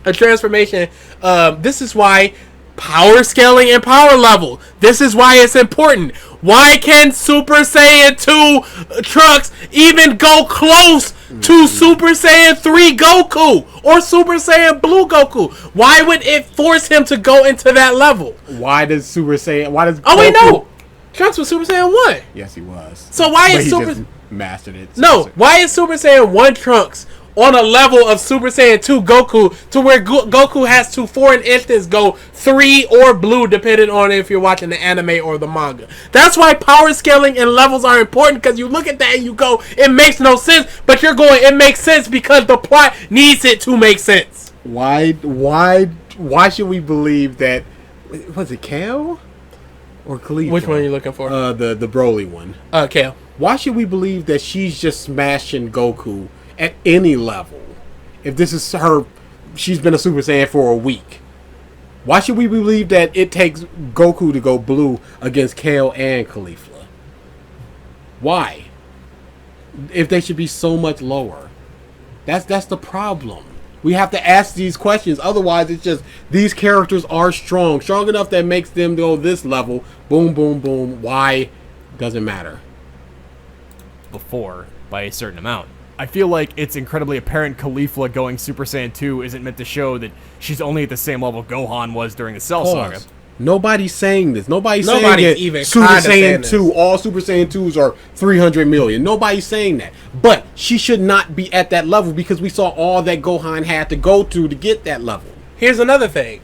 a transformation. This is why power scaling and power level. This is why it's important. Why can Super Saiyan 2 Trunks even go close to Super Saiyan 3 Goku or Super Saiyan Blue Goku? Why would it force him to go into that level? Why does Super Saiyan? Why does? Oh wait, Goku- no. Trunks was Super Saiyan 1. Yes, he was. So why But is he Super? just mastered it? No, why is Super Saiyan 1 Trunks on a level of Super Saiyan 2 Goku to where Goku has to, for an instance, go 3 or Blue, depending on if you're watching the anime or the manga. That's why power scaling and levels are important, because you look at that and you go, it makes no sense, but you're going, it makes sense because the plot needs it to make sense. Why should we believe that? Was it Kale or Khalifa? Which one are you looking for? The Broly one. Kale. Why should we believe that she's just smashing Goku at any level? If this is her, she's been a Super Saiyan for a week. Why should we believe that it takes Goku to go blue against Kale and Khalifa? Why? If they should be so much lower. That's the problem. We have to ask these questions. Otherwise, it's just these characters are strong enough that makes them go this level. Boom, boom, boom. Why? Doesn't matter. Before by a certain amount. I feel like it's incredibly apparent Caulifla going Super Saiyan 2 isn't meant to show that she's only at the same level Gohan was during the Cell Saga. Nobody's saying this. Nobody's saying that even Super kinda saying Saiyan 2, all Super Saiyan 2s are 300 million. Nobody's saying that. But she should not be at that level because we saw all that Gohan had to go to get that level. Here's another thing.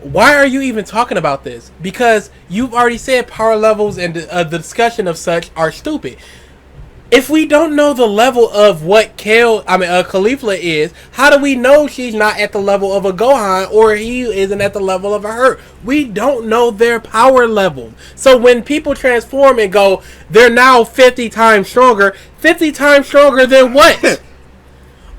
Why are you even talking about this? Because you've already said power levels and the discussion of such are stupid. If we don't know the level of what Caulifla is, how do we know she's not at the level of a Gohan or he isn't at the level of a Hurt? We don't know their power level. So when people transform and go, they're now 50 times stronger. 50 times stronger than what?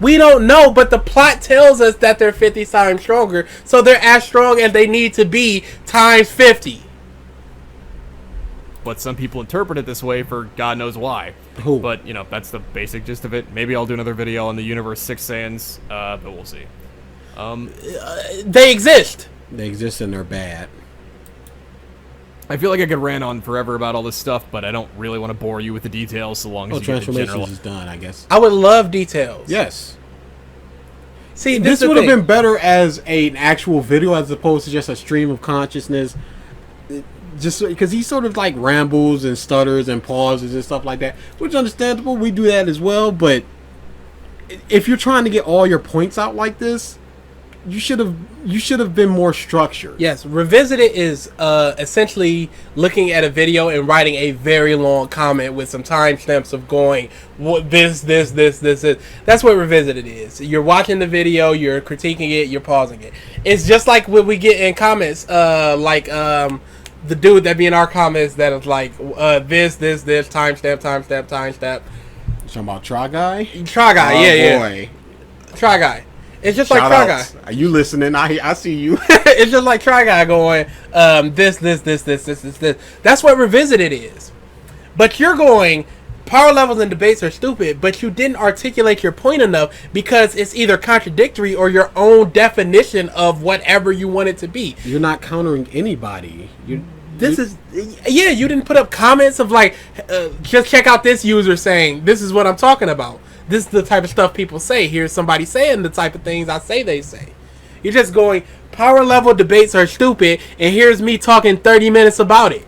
We don't know, but the plot tells us that they're 50 times stronger. So they're as strong as they need to be times 50. But some people interpret it this way for God knows why. Who? But, that's the basic gist of it. Maybe I'll do another video on the Universe 6 Saiyans, but we'll see. They exist. They exist and they're bad. I feel like I could rant on forever about all this stuff, but I don't really want to bore you with the details so long as you get the general... Transformations is done, I guess. I would love details. Yes. See, This would have been better as an actual video as opposed to just a stream of consciousness. Just because he sort of like rambles and stutters and pauses and stuff like that, which is understandable. We do that as well. But if you're trying to get all your points out like this, you should have been more structured. Yes, Revisited is essentially looking at a video and writing a very long comment with some timestamps of going this. That's what Revisited is. You're watching the video, you're critiquing it, you're pausing it. It's just like what we get in comments, the dude that be in our comments that is like this timestamp. You talking about Try Guy? Try Guy, yeah. Boy. Try Guy. It's just like Try Guy. Are you listening? I see you. It's just like Try Guy going, this. That's what Revisited is. But you're going, power levels and debates are stupid, but you didn't articulate your point enough because it's either contradictory or your own definition of whatever you want it to be. You're not countering anybody. You didn't put up comments of like, just check out this user saying, this is what I'm talking about. This is the type of stuff people say. Here's somebody saying the type of things I say they say. You're just going, power level debates are stupid, and here's me talking 30 minutes about it.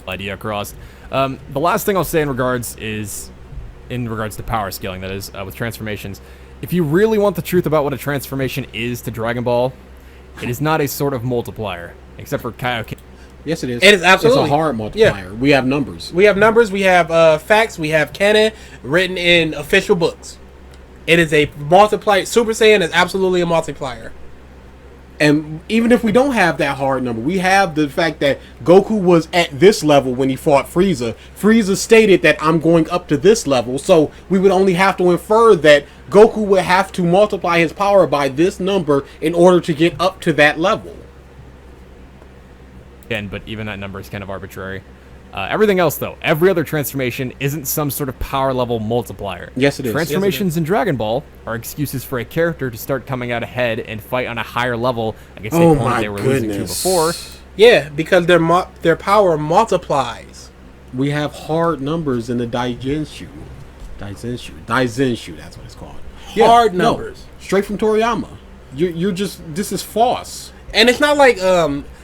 Idea crossed. The last thing I'll say in regards to power scaling, that is, with transformations. If you really want the truth about what a transformation is to Dragon Ball, it is not a sort of multiplier, except for Kaioken. Yes, it is. It is absolutely. It's a hard multiplier. Yeah. We have numbers. We have facts, we have canon written in official books. It is a multiplier. Super Saiyan is absolutely a multiplier. And even if we don't have that hard number, we have the fact that Goku was at this level when he fought Frieza. Frieza stated that I'm going up to this level, so we would only have to infer that Goku would have to multiply his power by this number in order to get up to that level. Again, but even that number is kind of arbitrary. Everything else, though, every other transformation isn't some sort of power level multiplier. Yes, it is. Transformations in Dragon Ball are excuses for a character to start coming out ahead and fight on a higher level against the opponent they were losing to before. Yeah, because their power multiplies. We have hard numbers in the Daijenshu. Daizenshu, that's what it's called. Hard numbers. Straight from Toriyama. You're just, this is false. And it's not like,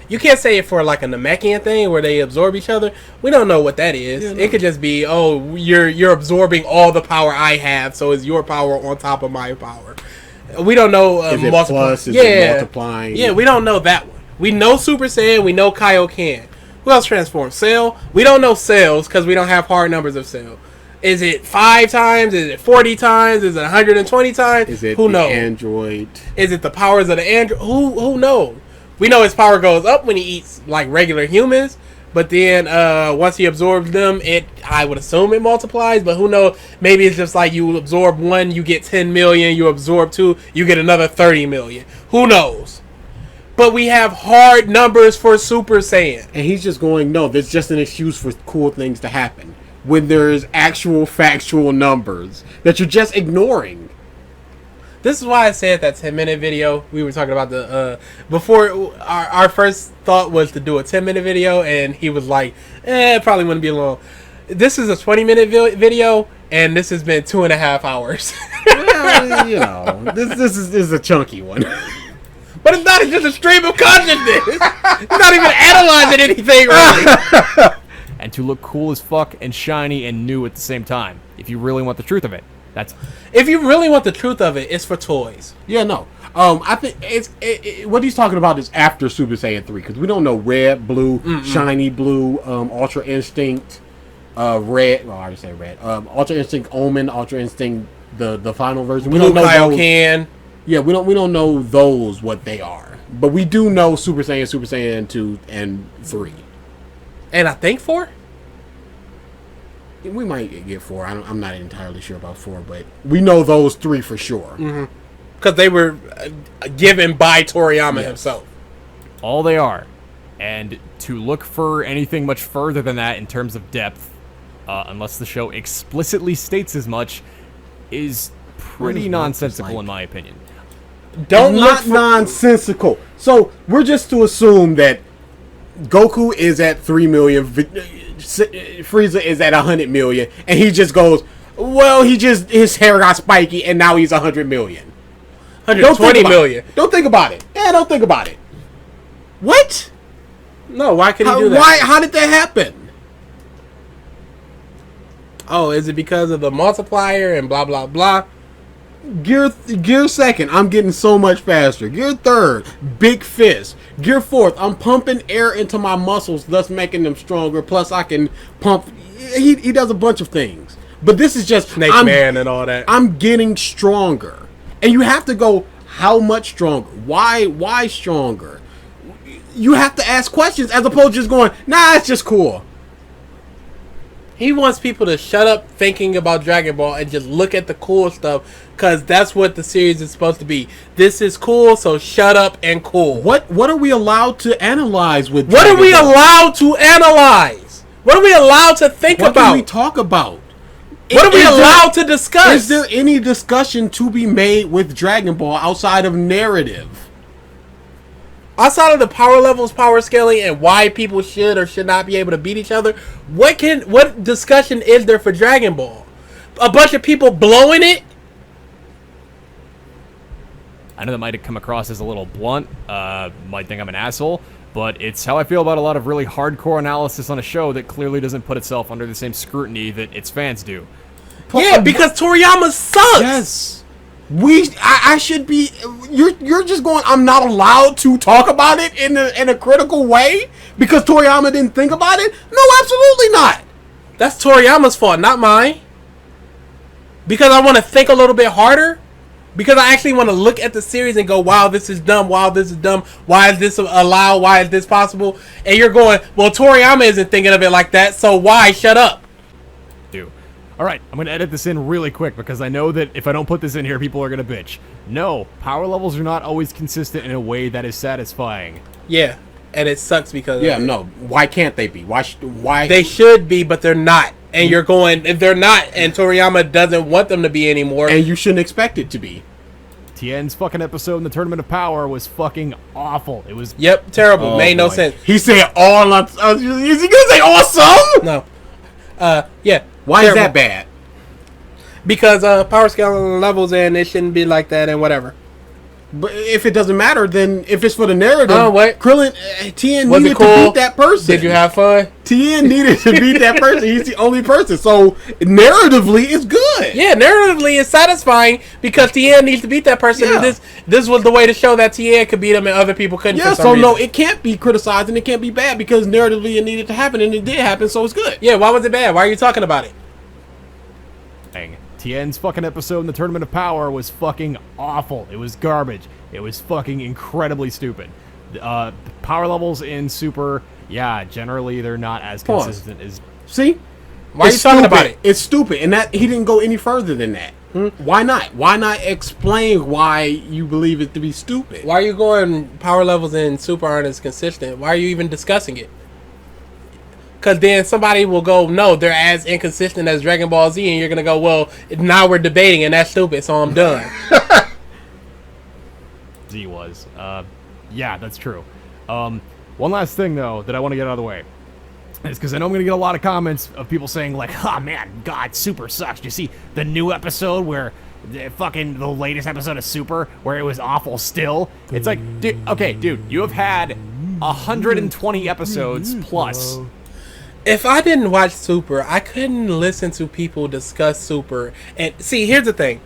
you can't say it for like a Namekian thing where they absorb each other. We don't know what that is. Yeah, no. It could just be, oh, you're absorbing all the power I have, so it's your power on top of my power. We don't know. Is it plus? Is it multiplying? Yeah, we don't know that one. We know Super Saiyan. We know Kaioken. Who else transforms? Cell. We don't know cells because we don't have hard numbers of Cell. Is it 5 times? Is it 40 times? Is it 120 times? Is it who the knows? android? Is it the powers of the android? Who knows? We know his power goes up when he eats like regular humans, but then once he absorbs them, I would assume it multiplies, but who knows? Maybe it's just like you absorb 1, you get 10 million, you absorb 2, you get another 30 million. Who knows? But we have hard numbers for Super Saiyan. And he's just going, no, that's just an excuse for cool things to happen. When there's actual factual numbers that you're just ignoring. This is why I said that 10-minute video. We were talking about the before our first thought was to do a 10-minute video, and he was like, it probably wouldn't be long. This is a 20-minute video, and this has been 2.5 hours. Well, you know, this is a chunky one. But it's not just a stream of consciousness. It's not even analyzing anything really. And to look cool as fuck and shiny and new at the same time, if you really want the truth of it. If you really want the truth of it, it's for toys. Yeah, no. I think what he's talking about is after Super Saiyan 3, because we don't know red, blue, shiny blue, Ultra Instinct, red. Well, I already said red. Ultra Instinct Omen, Ultra Instinct the final version. We Blue don't know Kaioken. Yeah, we don't know those what they are, but we do know Super Saiyan 2 and 3, and I think 4. We might get 4. I'm not entirely sure about 4, but we know those 3 for sure. Because they were given by Toriyama himself. All they are. And to look for anything much further than that in terms of depth, unless the show explicitly states as much, is pretty nonsensical in my opinion. Not nonsensical. So we're just to assume that Goku is at 3 million, Frieza is at 100 million, and he just goes, well, his hair got spiky, and now he's 100 million. 120 million. Don't think about it. Yeah, don't think about it. What? No, why could he do that? How did that happen? Oh, is it because of the multiplier and blah, blah, blah? Gear second, I'm getting so much faster. Gear third, big fist. Gear fourth, I'm pumping air into my muscles, thus making them stronger. Plus, I can pump. He does a bunch of things. But this is just Snake Man and all that. I'm getting stronger, and you have to go. How much stronger? Why stronger? You have to ask questions as opposed to just going, nah, it's just cool. He wants people to shut up thinking about Dragon Ball and just look at the cool stuff, because that's what the series is supposed to be. This is cool, so shut up and cool. What are we allowed to analyze with What Dragon are we Ball? allowed to analyze? What are we allowed to think What about? can we talk about? What are we allowed to discuss? Is there any discussion to be made with Dragon Ball outside of narrative? Outside of the power levels, power scaling, and why people should or should not be able to beat each other, what discussion is there for Dragon Ball? A bunch of people blowing it? I know that might have come across as a little blunt, might think I'm an asshole, but it's how I feel about a lot of really hardcore analysis on a show that clearly doesn't put itself under the same scrutiny that its fans do. Yeah, because Toriyama sucks. Yes. I should be. You're just going. I'm not allowed to talk about it in a critical way because Toriyama didn't think about it. No, absolutely not. That's Toriyama's fault, not mine. Because I want to think a little bit harder. Because I actually want to look at the series and go, wow, this is dumb. Wow, this is dumb. Why is this allowed? Why is this possible? And you're going, well, Toriyama isn't thinking of it like that, so why? Shut up. All right, I'm going to edit this in really quick because I know that if I don't put this in here, people are going to bitch. No, power levels are not always consistent in a way that is satisfying. Yeah, and it sucks because... Yeah, no. Why can't they be? Why? They should be, but they're not. And you're going, if they're not, and Toriyama doesn't want them to be anymore... And you shouldn't expect it to be. Tien's fucking episode in the Tournament of Power was fucking awful. It was... Yep, terrible. Made no sense. He said all... is he going to say awesome? No. Yeah. Why terrible. is that bad? Because power scale levels and it shouldn't be like that and whatever. But if it doesn't matter, then if it's for the narrative, what? Krillin, Tien Was needed it cool? to beat that person. Did you have fun? Tien needed to beat that person. He's the only person. So narratively, it's good. Yeah, narratively it's satisfying because Tien needs to beat that person. Yeah. And this was the way to show that Tien could beat him and other people couldn't. Yeah, for some so reason. no, it can't be criticized and it can't be bad because narratively it needed to happen and it did happen, so it's good. Yeah, why was it bad? Why are you talking about it? Tien's fucking episode in the Tournament of Power was fucking awful. It was garbage. It was fucking incredibly stupid. Power levels in Super, yeah, generally they're not as consistent as... See? Why are you talking about it? It's stupid, and that he didn't go any further than that. Why not? Why not explain why you believe it to be stupid? Why are you going power levels in Super aren't as consistent? Why are you even discussing it? Because then somebody will go, no, they're as inconsistent as Dragon Ball Z, and you're going to go, well, now we're debating, and that's stupid, so I'm done. Z was. Yeah, that's true. One last thing, though, that I want to get out of the way. Is because I know I'm going to get a lot of comments of people saying, like, oh, man, God, Super sucks. Did you see the new episode where... the latest episode of Super where it was awful still? It's like, dude, you have had 120 episodes plus. If I didn't watch Super, I couldn't listen to people discuss Super. And see, here's the thing.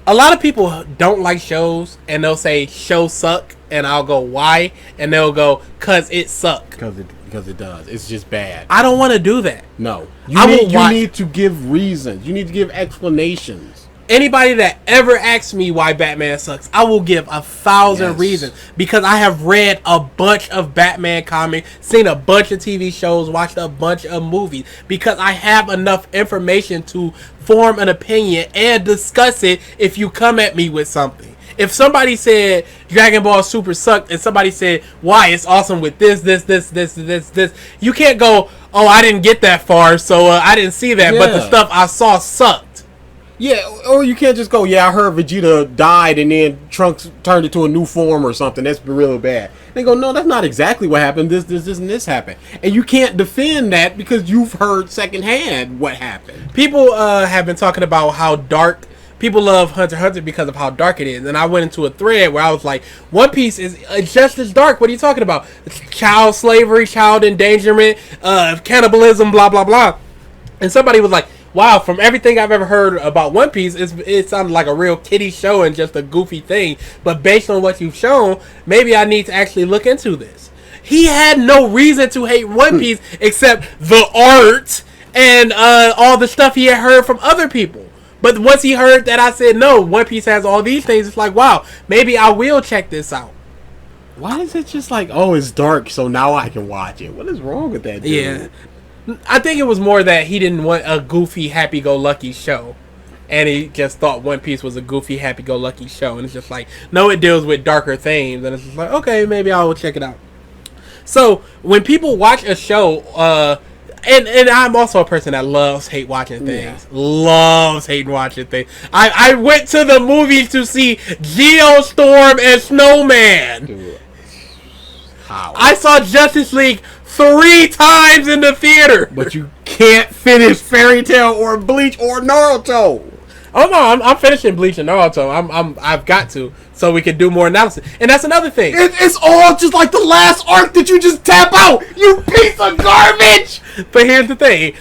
A lot of people don't like shows, and they'll say, shows suck, and I'll go, why? And they'll go, cause it suck. Because it does. It's just bad. I don't want to do that. No. You need to give reasons. You need to give explanations. Anybody that ever asks me why Batman sucks, I will give 1,000 reasons. Because I have read a bunch of Batman comics, seen a bunch of TV shows, watched a bunch of movies. Because I have enough information to form an opinion and discuss it if you come at me with something. If somebody said Dragon Ball Super sucked and somebody said why it's awesome with this, you can't go, oh, I didn't get that far, so I didn't see that, but the stuff I saw sucked. Yeah, or you can't just go, yeah, I heard Vegeta died and then Trunks turned into a new form or something. That's really bad. They go, no, that's not exactly what happened. This, and this happened. And you can't defend that because you've heard secondhand what happened. People have been talking about how dark... People love Hunter x Hunter because of how dark it is. And I went into a thread where I was like, One Piece is just as dark. What are you talking about? It's child slavery, child endangerment, cannibalism, blah, blah, blah. And somebody was like, wow, from everything I've ever heard about One Piece, it sounded like a real kiddie show and just a goofy thing. But based on what you've shown, maybe I need to actually look into this. He had no reason to hate One Piece except the art and all the stuff he had heard from other people. But once he heard that I said, no, One Piece has all these things, it's like, wow, maybe I will check this out. Why is it just like, oh, it's dark, so now I can watch it? What is wrong with that dude? Yeah. I think it was more that he didn't want a goofy, happy-go-lucky show. And he just thought One Piece was a goofy, happy-go-lucky show. And it's just like, no, it deals with darker themes. And it's just like, okay, maybe I will check it out. So, when people watch a show, and I'm also a person that loves hate watching things. Yeah. Loves hate watching things. I went to the movies to see Geostorm and Snowman. Dude. How? I saw Justice League 3 times in the theater. But you can't finish Fairy Tail or Bleach or Naruto. Oh no, I'm finishing Bleach and Naruto. I've got to, so we can do more analysis. And that's another thing. It's all just like the last arc that you just tap out. You piece of garbage. But here's the thing.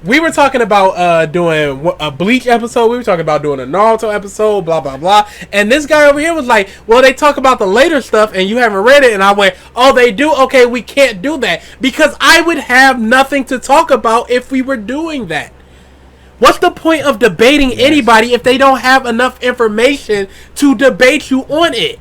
We were talking about doing a Bleach episode. We were talking about doing a Naruto episode, blah, blah, blah. And this guy over here was like, well, they talk about the later stuff and you haven't read it. And I went, oh, they do? Okay, we can't do that. Because I would have nothing to talk about if we were doing that. What's the point of debating anybody if they don't have enough information to debate you on it?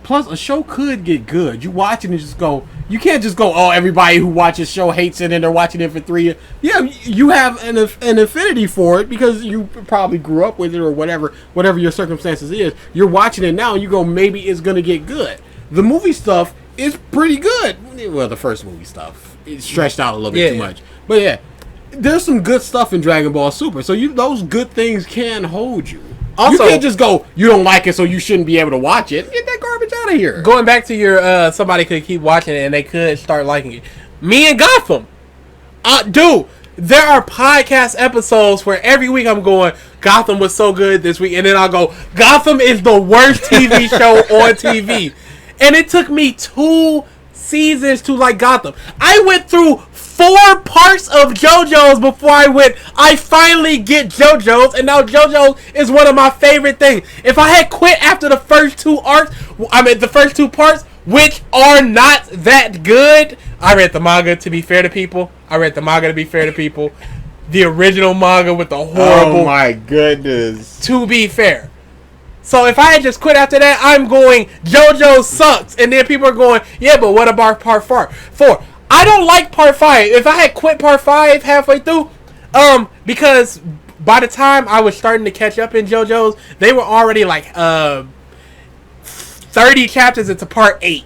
Plus, a show could get good. You watch it and just go. You can't just go, oh, everybody who watches show hates it and they're watching it for 3 years. Yeah, you have an affinity for it because you probably grew up with it or whatever your circumstances is. You're watching it now and you go, maybe it's going to get good. The movie stuff is pretty good. Well, the first movie stuff, it's stretched out a little bit too much. But yeah, there's some good stuff in Dragon Ball Super. So those good things can hold you. Also, you can't just go, you don't like it, so you shouldn't be able to watch it. Get that garbage out of here. Going back to your, somebody could keep watching it and they could start liking it. Me and Gotham. Dude, there are podcast episodes where every week I'm going, Gotham was so good this week. And then I'll go, Gotham is the worst TV show on TV. And it took me 2 seasons to like Gotham. I went through 4 parts of JoJo's before I finally get JoJo's, and now JoJo's is one of my favorite things. If I had quit after the first 2 arcs, the first 2 parts, which are not that good, I read the manga to be fair to people. The original manga with the horrible. Oh my goodness. To be fair. So if I had just quit after that, I'm going, JoJo sucks. And then people are going, yeah, but what about part 4? I don't like part 5. If I had quit part 5 halfway through, because by the time I was starting to catch up in JoJo's, they were already like 30 chapters into part 8.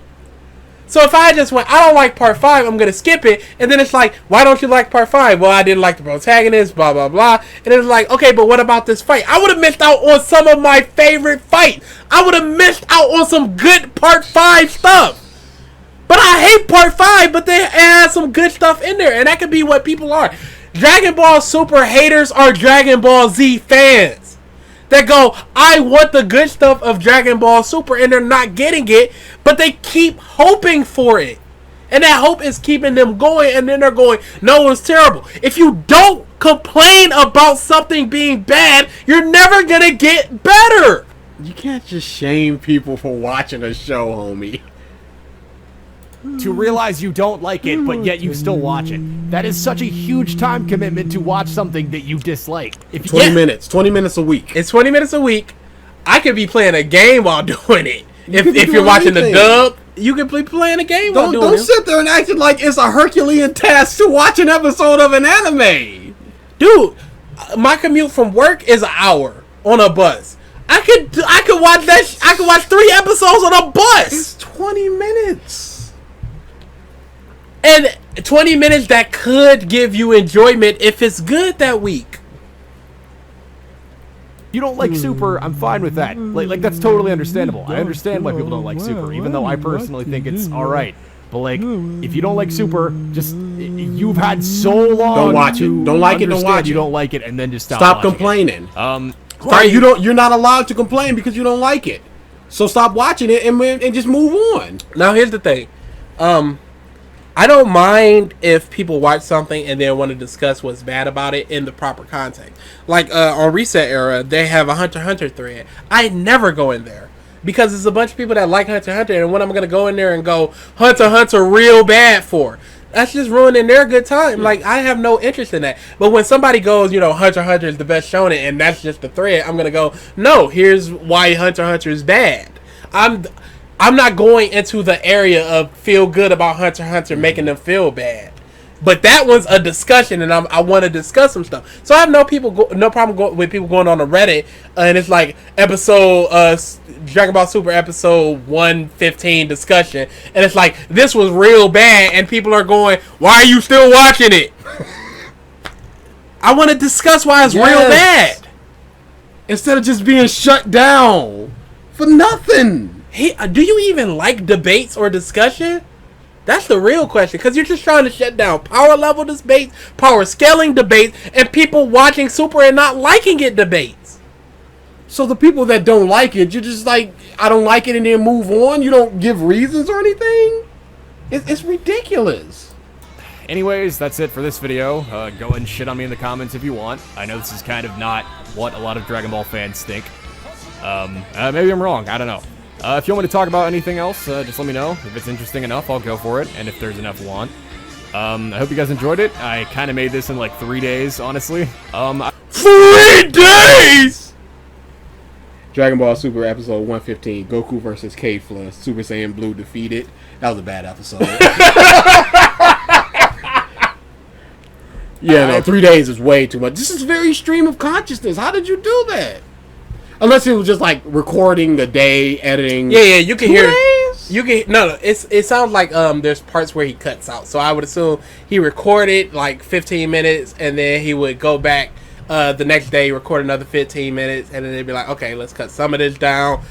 So if I just went, I don't like part 5, I'm going to skip it. And then it's like, why don't you like part 5? Well, I didn't like the protagonist, blah, blah, blah. And it's like, okay, but what about this fight? I would have missed out on some of my favorite fights. I would have missed out on some good part 5 stuff. But I hate part 5, but they add some good stuff in there. And that could be what people are. Dragon Ball Super haters are Dragon Ball Z fans. That go, I want the good stuff of Dragon Ball Super, and they're not getting it, but they keep hoping for it. And that hope is keeping them going, and then they're going, no, it's terrible. If you don't complain about something being bad, you're never going to get better. You can't just shame people for watching a show, homie. To realize you don't like it, but yet you still watch it. That is such a huge time commitment to watch something that you dislike. If 20 minutes a week. It's 20 minutes a week. I could be playing a game while doing it. If you're watching the dub, you can be playing a game while doing it. Don't sit there and act like it's a Herculean task to watch an episode of an anime. Dude, my commute from work is an hour on a bus. I could watch that. I could watch 3 episodes on a bus. It's 20 minutes. And 20 minutes that could give you enjoyment if it's good that week. You don't like Super, I'm fine with that. Like that's totally understandable. I understand why people don't like Super, even though I personally think it's alright. But like, if you don't like Super, just you've had so long. Don't watch it. Don't like it. Don't watch it. You don't like it, and then just stop complaining. It. You're not allowed to complain because you don't like it. So stop watching it and just move on. Now here's the thing. I don't mind if people watch something and then want to discuss what's bad about it in the proper context. Like on Reset Era, they have a Hunter x Hunter thread. I never go in there because there's a bunch of people that like Hunter x Hunter, and when I'm going to go in there and go, Hunter x Hunter real bad for, that's just ruining their good time. Like, I have no interest in that. But when somebody goes, Hunter x Hunter is the best shonen, and that's just the thread, I'm going to go, no, here's why Hunter x Hunter is bad. I'm not going into the area of feel good about Hunter x Hunter making them feel bad. But that one's a discussion, and I want to discuss some stuff. So I have no problem with people going on the Reddit, and it's like Dragon Ball Super episode 115 discussion, and it's like, this was real bad, and people are going, why are you still watching it? I want to discuss why it's real bad. Instead of just being shut down for nothing. Hey, do you even like debates or discussion? That's the real question, because you're just trying to shut down power level debates, power scaling debates, and people watching Super and not liking it debates. So the people that don't like it, you're just like, I don't like it, and then move on? You don't give reasons or anything? It's ridiculous. Anyways, that's it for this video. Go and shit on me in the comments if you want. I know this is kind of not what a lot of Dragon Ball fans think. Maybe I'm wrong, I don't know. If you want me to talk about anything else, just let me know. If it's interesting enough, I'll go for it, and if there's enough want. I hope you guys enjoyed it. I kind of made this in like 3 days, honestly. 3 days! Dragon Ball Super episode 115, Goku versus K-Flush, Super Saiyan Blue defeated. That was a bad episode. Yeah, no, 3 days is way too much. This is very stream of consciousness. How did you do that? Unless it was just like recording the day, editing. Yeah, you can hear. Days? You can it sounds like there's parts where he cuts out. So I would assume he recorded like 15 minutes and then he would go back the next day, record another 15 minutes, and then they'd be like, okay, let's cut some of this down,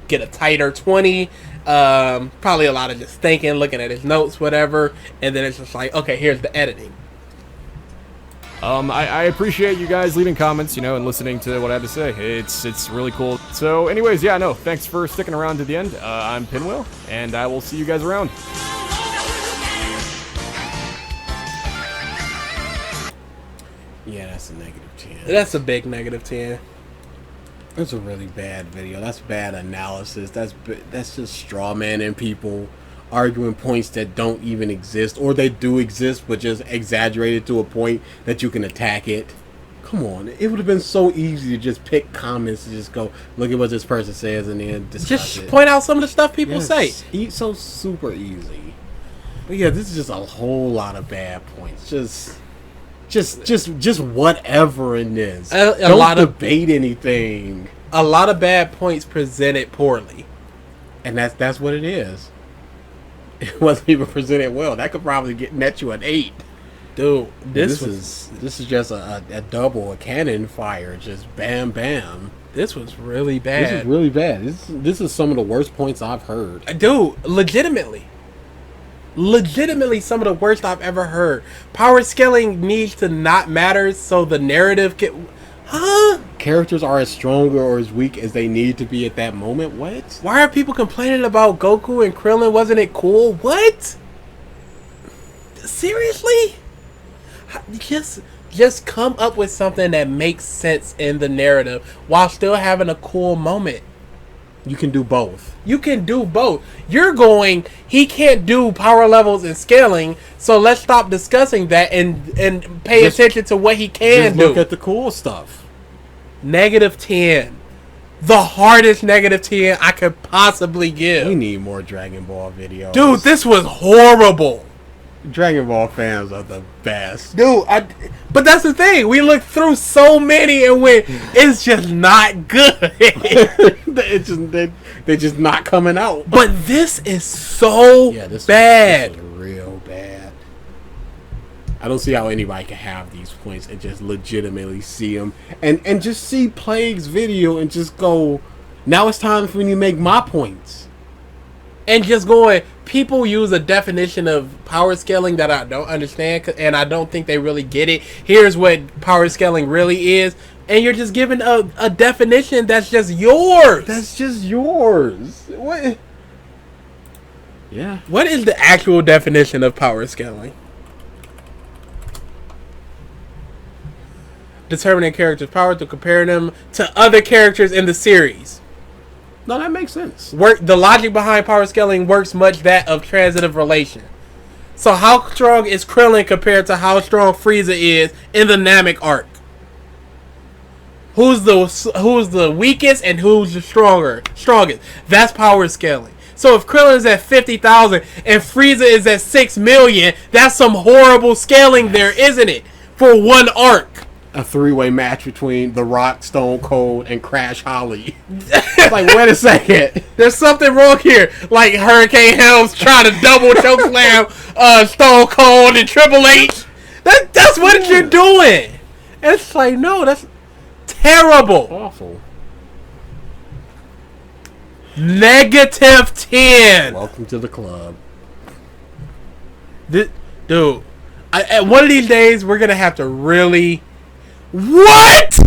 get a tighter 20. Probably a lot of just thinking, looking at his notes, whatever, and then it's just like, okay, here's the editing. I appreciate you guys leaving comments, you know, and listening to what I have to say. It's really cool. So anyways, yeah, no, thanks for sticking around to the end. I'm Pinwheel, and I will see you guys around. Yeah, that's a -10. That's a big -10. That's a really bad video. That's bad analysis. That's just straw manning people, arguing points that don't even exist, or they do exist but just exaggerated to a point that you can attack it. Come on, it would have been so easy to just pick comments and just go, look at what this person says, and then discuss Just it. point out some of the stuff people say. So super easy. But yeah, this is just a whole lot of bad points. Just whatever in this. Don't lot of debate anything. A lot of bad points presented poorly, And that's what it is. It wasn't even presented well. That could probably net you an 8. dude. This is just a double, a cannon fire, just bam bam. This was really bad. This is really bad. This is some of the worst points I've heard. Dude, legitimately some of the worst I've ever heard. Power scaling needs to not matter so the narrative can... Characters are as strong or as weak as they need to be at that moment. What? Why are people complaining about Goku and Krillin? Wasn't it cool? What? Seriously? Just come up with something that makes sense in the narrative while still having a cool moment. You can do both. You can do both. You're going, he can't do power levels and scaling, so let's stop discussing that and pay attention to what he can do. Look at the cool stuff. -10. The hardest -10 I could possibly give. We need more Dragon Ball videos. Dude, this was horrible. Dragon Ball fans are the best. Dude, but that's the thing. We looked through so many and went, it's just not good. They're just not coming out. But this is so bad. This is real bad. I don't see how anybody can have these points and just legitimately see them. And just see Plague's video and just go, now it's time for me to make my points. And just going, people use a definition of power scaling that I don't understand, and I don't think they really get it. Here's what power scaling really is, and you're just giving a definition that's just yours. That's just yours. What? Yeah. What is the actual definition of power scaling? Determining characters' power to compare them to other characters in the series. No, that makes sense. The logic behind power scaling works much that of transitive relation. So how strong is Krillin compared to how strong Frieza is in the Namek arc? Who's the weakest and who's the strongest? That's power scaling. So if Krillin is at 50,000 and Frieza is at 6 million, that's some horrible scaling there, isn't it? For one arc. A 3-way match between The Rock, Stone Cold, and Crash Holly. Like, wait a second. There's something wrong here. Like Hurricane Helms trying to double choke slam Stone Cold and Triple H. That's what you're doing. And it's like, no, that's terrible. Awful. -10. Welcome to the club. Dude, one of these days we're gonna have to really. What?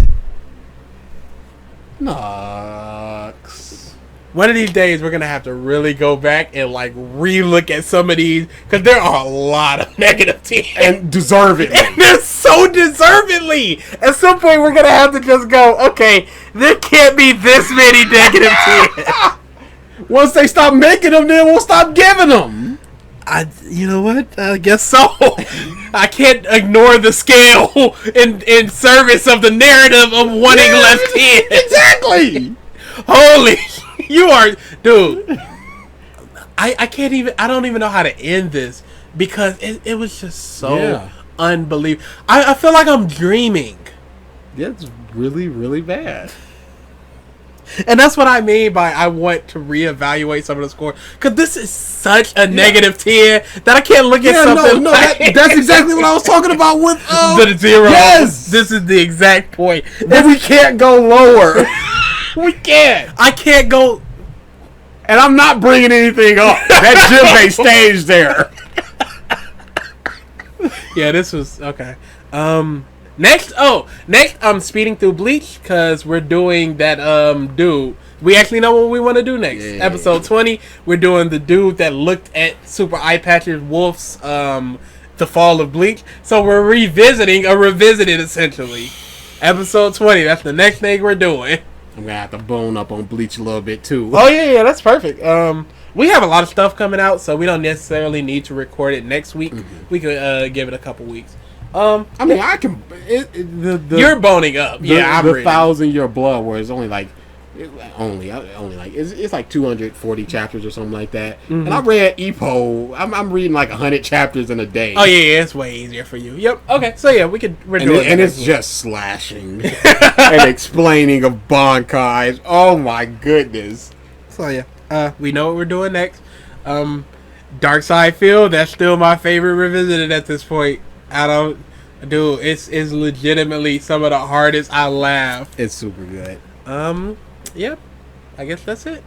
Nox. One of these days we're gonna have to really go back and like re-look at some of these, because there are a lot of -10 And deservedly. and they're so deservedly. At some point we're gonna have to just go, okay, there can't be this many -10. Once they stop making them, then we'll stop giving them. You know what? I guess so. I can't ignore the scale in service of the narrative of wanting left hand. Exactly. Holy, you are, dude. I can't even. I don't even know how to end this because it was just so unbelievable. I feel like I'm dreaming. That's really, really bad. And that's what I mean by I want to reevaluate some of the score. Because this is such a negative 10 that I can't look at something that's exactly what I was talking about with the 0. Yes! This is the exact point. But we can't go lower. We can't. I can't go... And I'm not bringing anything up. That Jinbei stays there. Yeah, this was... Okay. Next, I'm speeding through Bleach because we're doing that, dude. We actually know what we want to do next. Yeah. Episode 20, we're doing the dude that looked at Super Eye Patches Wolf's, The Fall of Bleach. So we're revisiting a revisited, essentially. Episode 20, that's the next thing we're doing. I'm going to have to bone up on Bleach a little bit, too. Oh, yeah, that's perfect. We have a lot of stuff coming out, so we don't necessarily need to record it next week. Mm-hmm. We could give it a couple weeks. I mean, I can. You're boning up. I'm the ready. 1,000-year blood, where it's only like, it's like 240 chapters or something like that. Mm-hmm. And I read EPO. I'm reading like 100 chapters in a day. Oh yeah, it's way easier for you. Yep. Okay. So yeah, we're doing it. And it's just slashing and explaining of Bankais. Oh my goodness. So yeah, we know what we're doing next. Dark Side Field. That's still my favorite revisited at this point. It's legitimately some of the hardest. I laugh. It's super good. Yep. I guess that's it.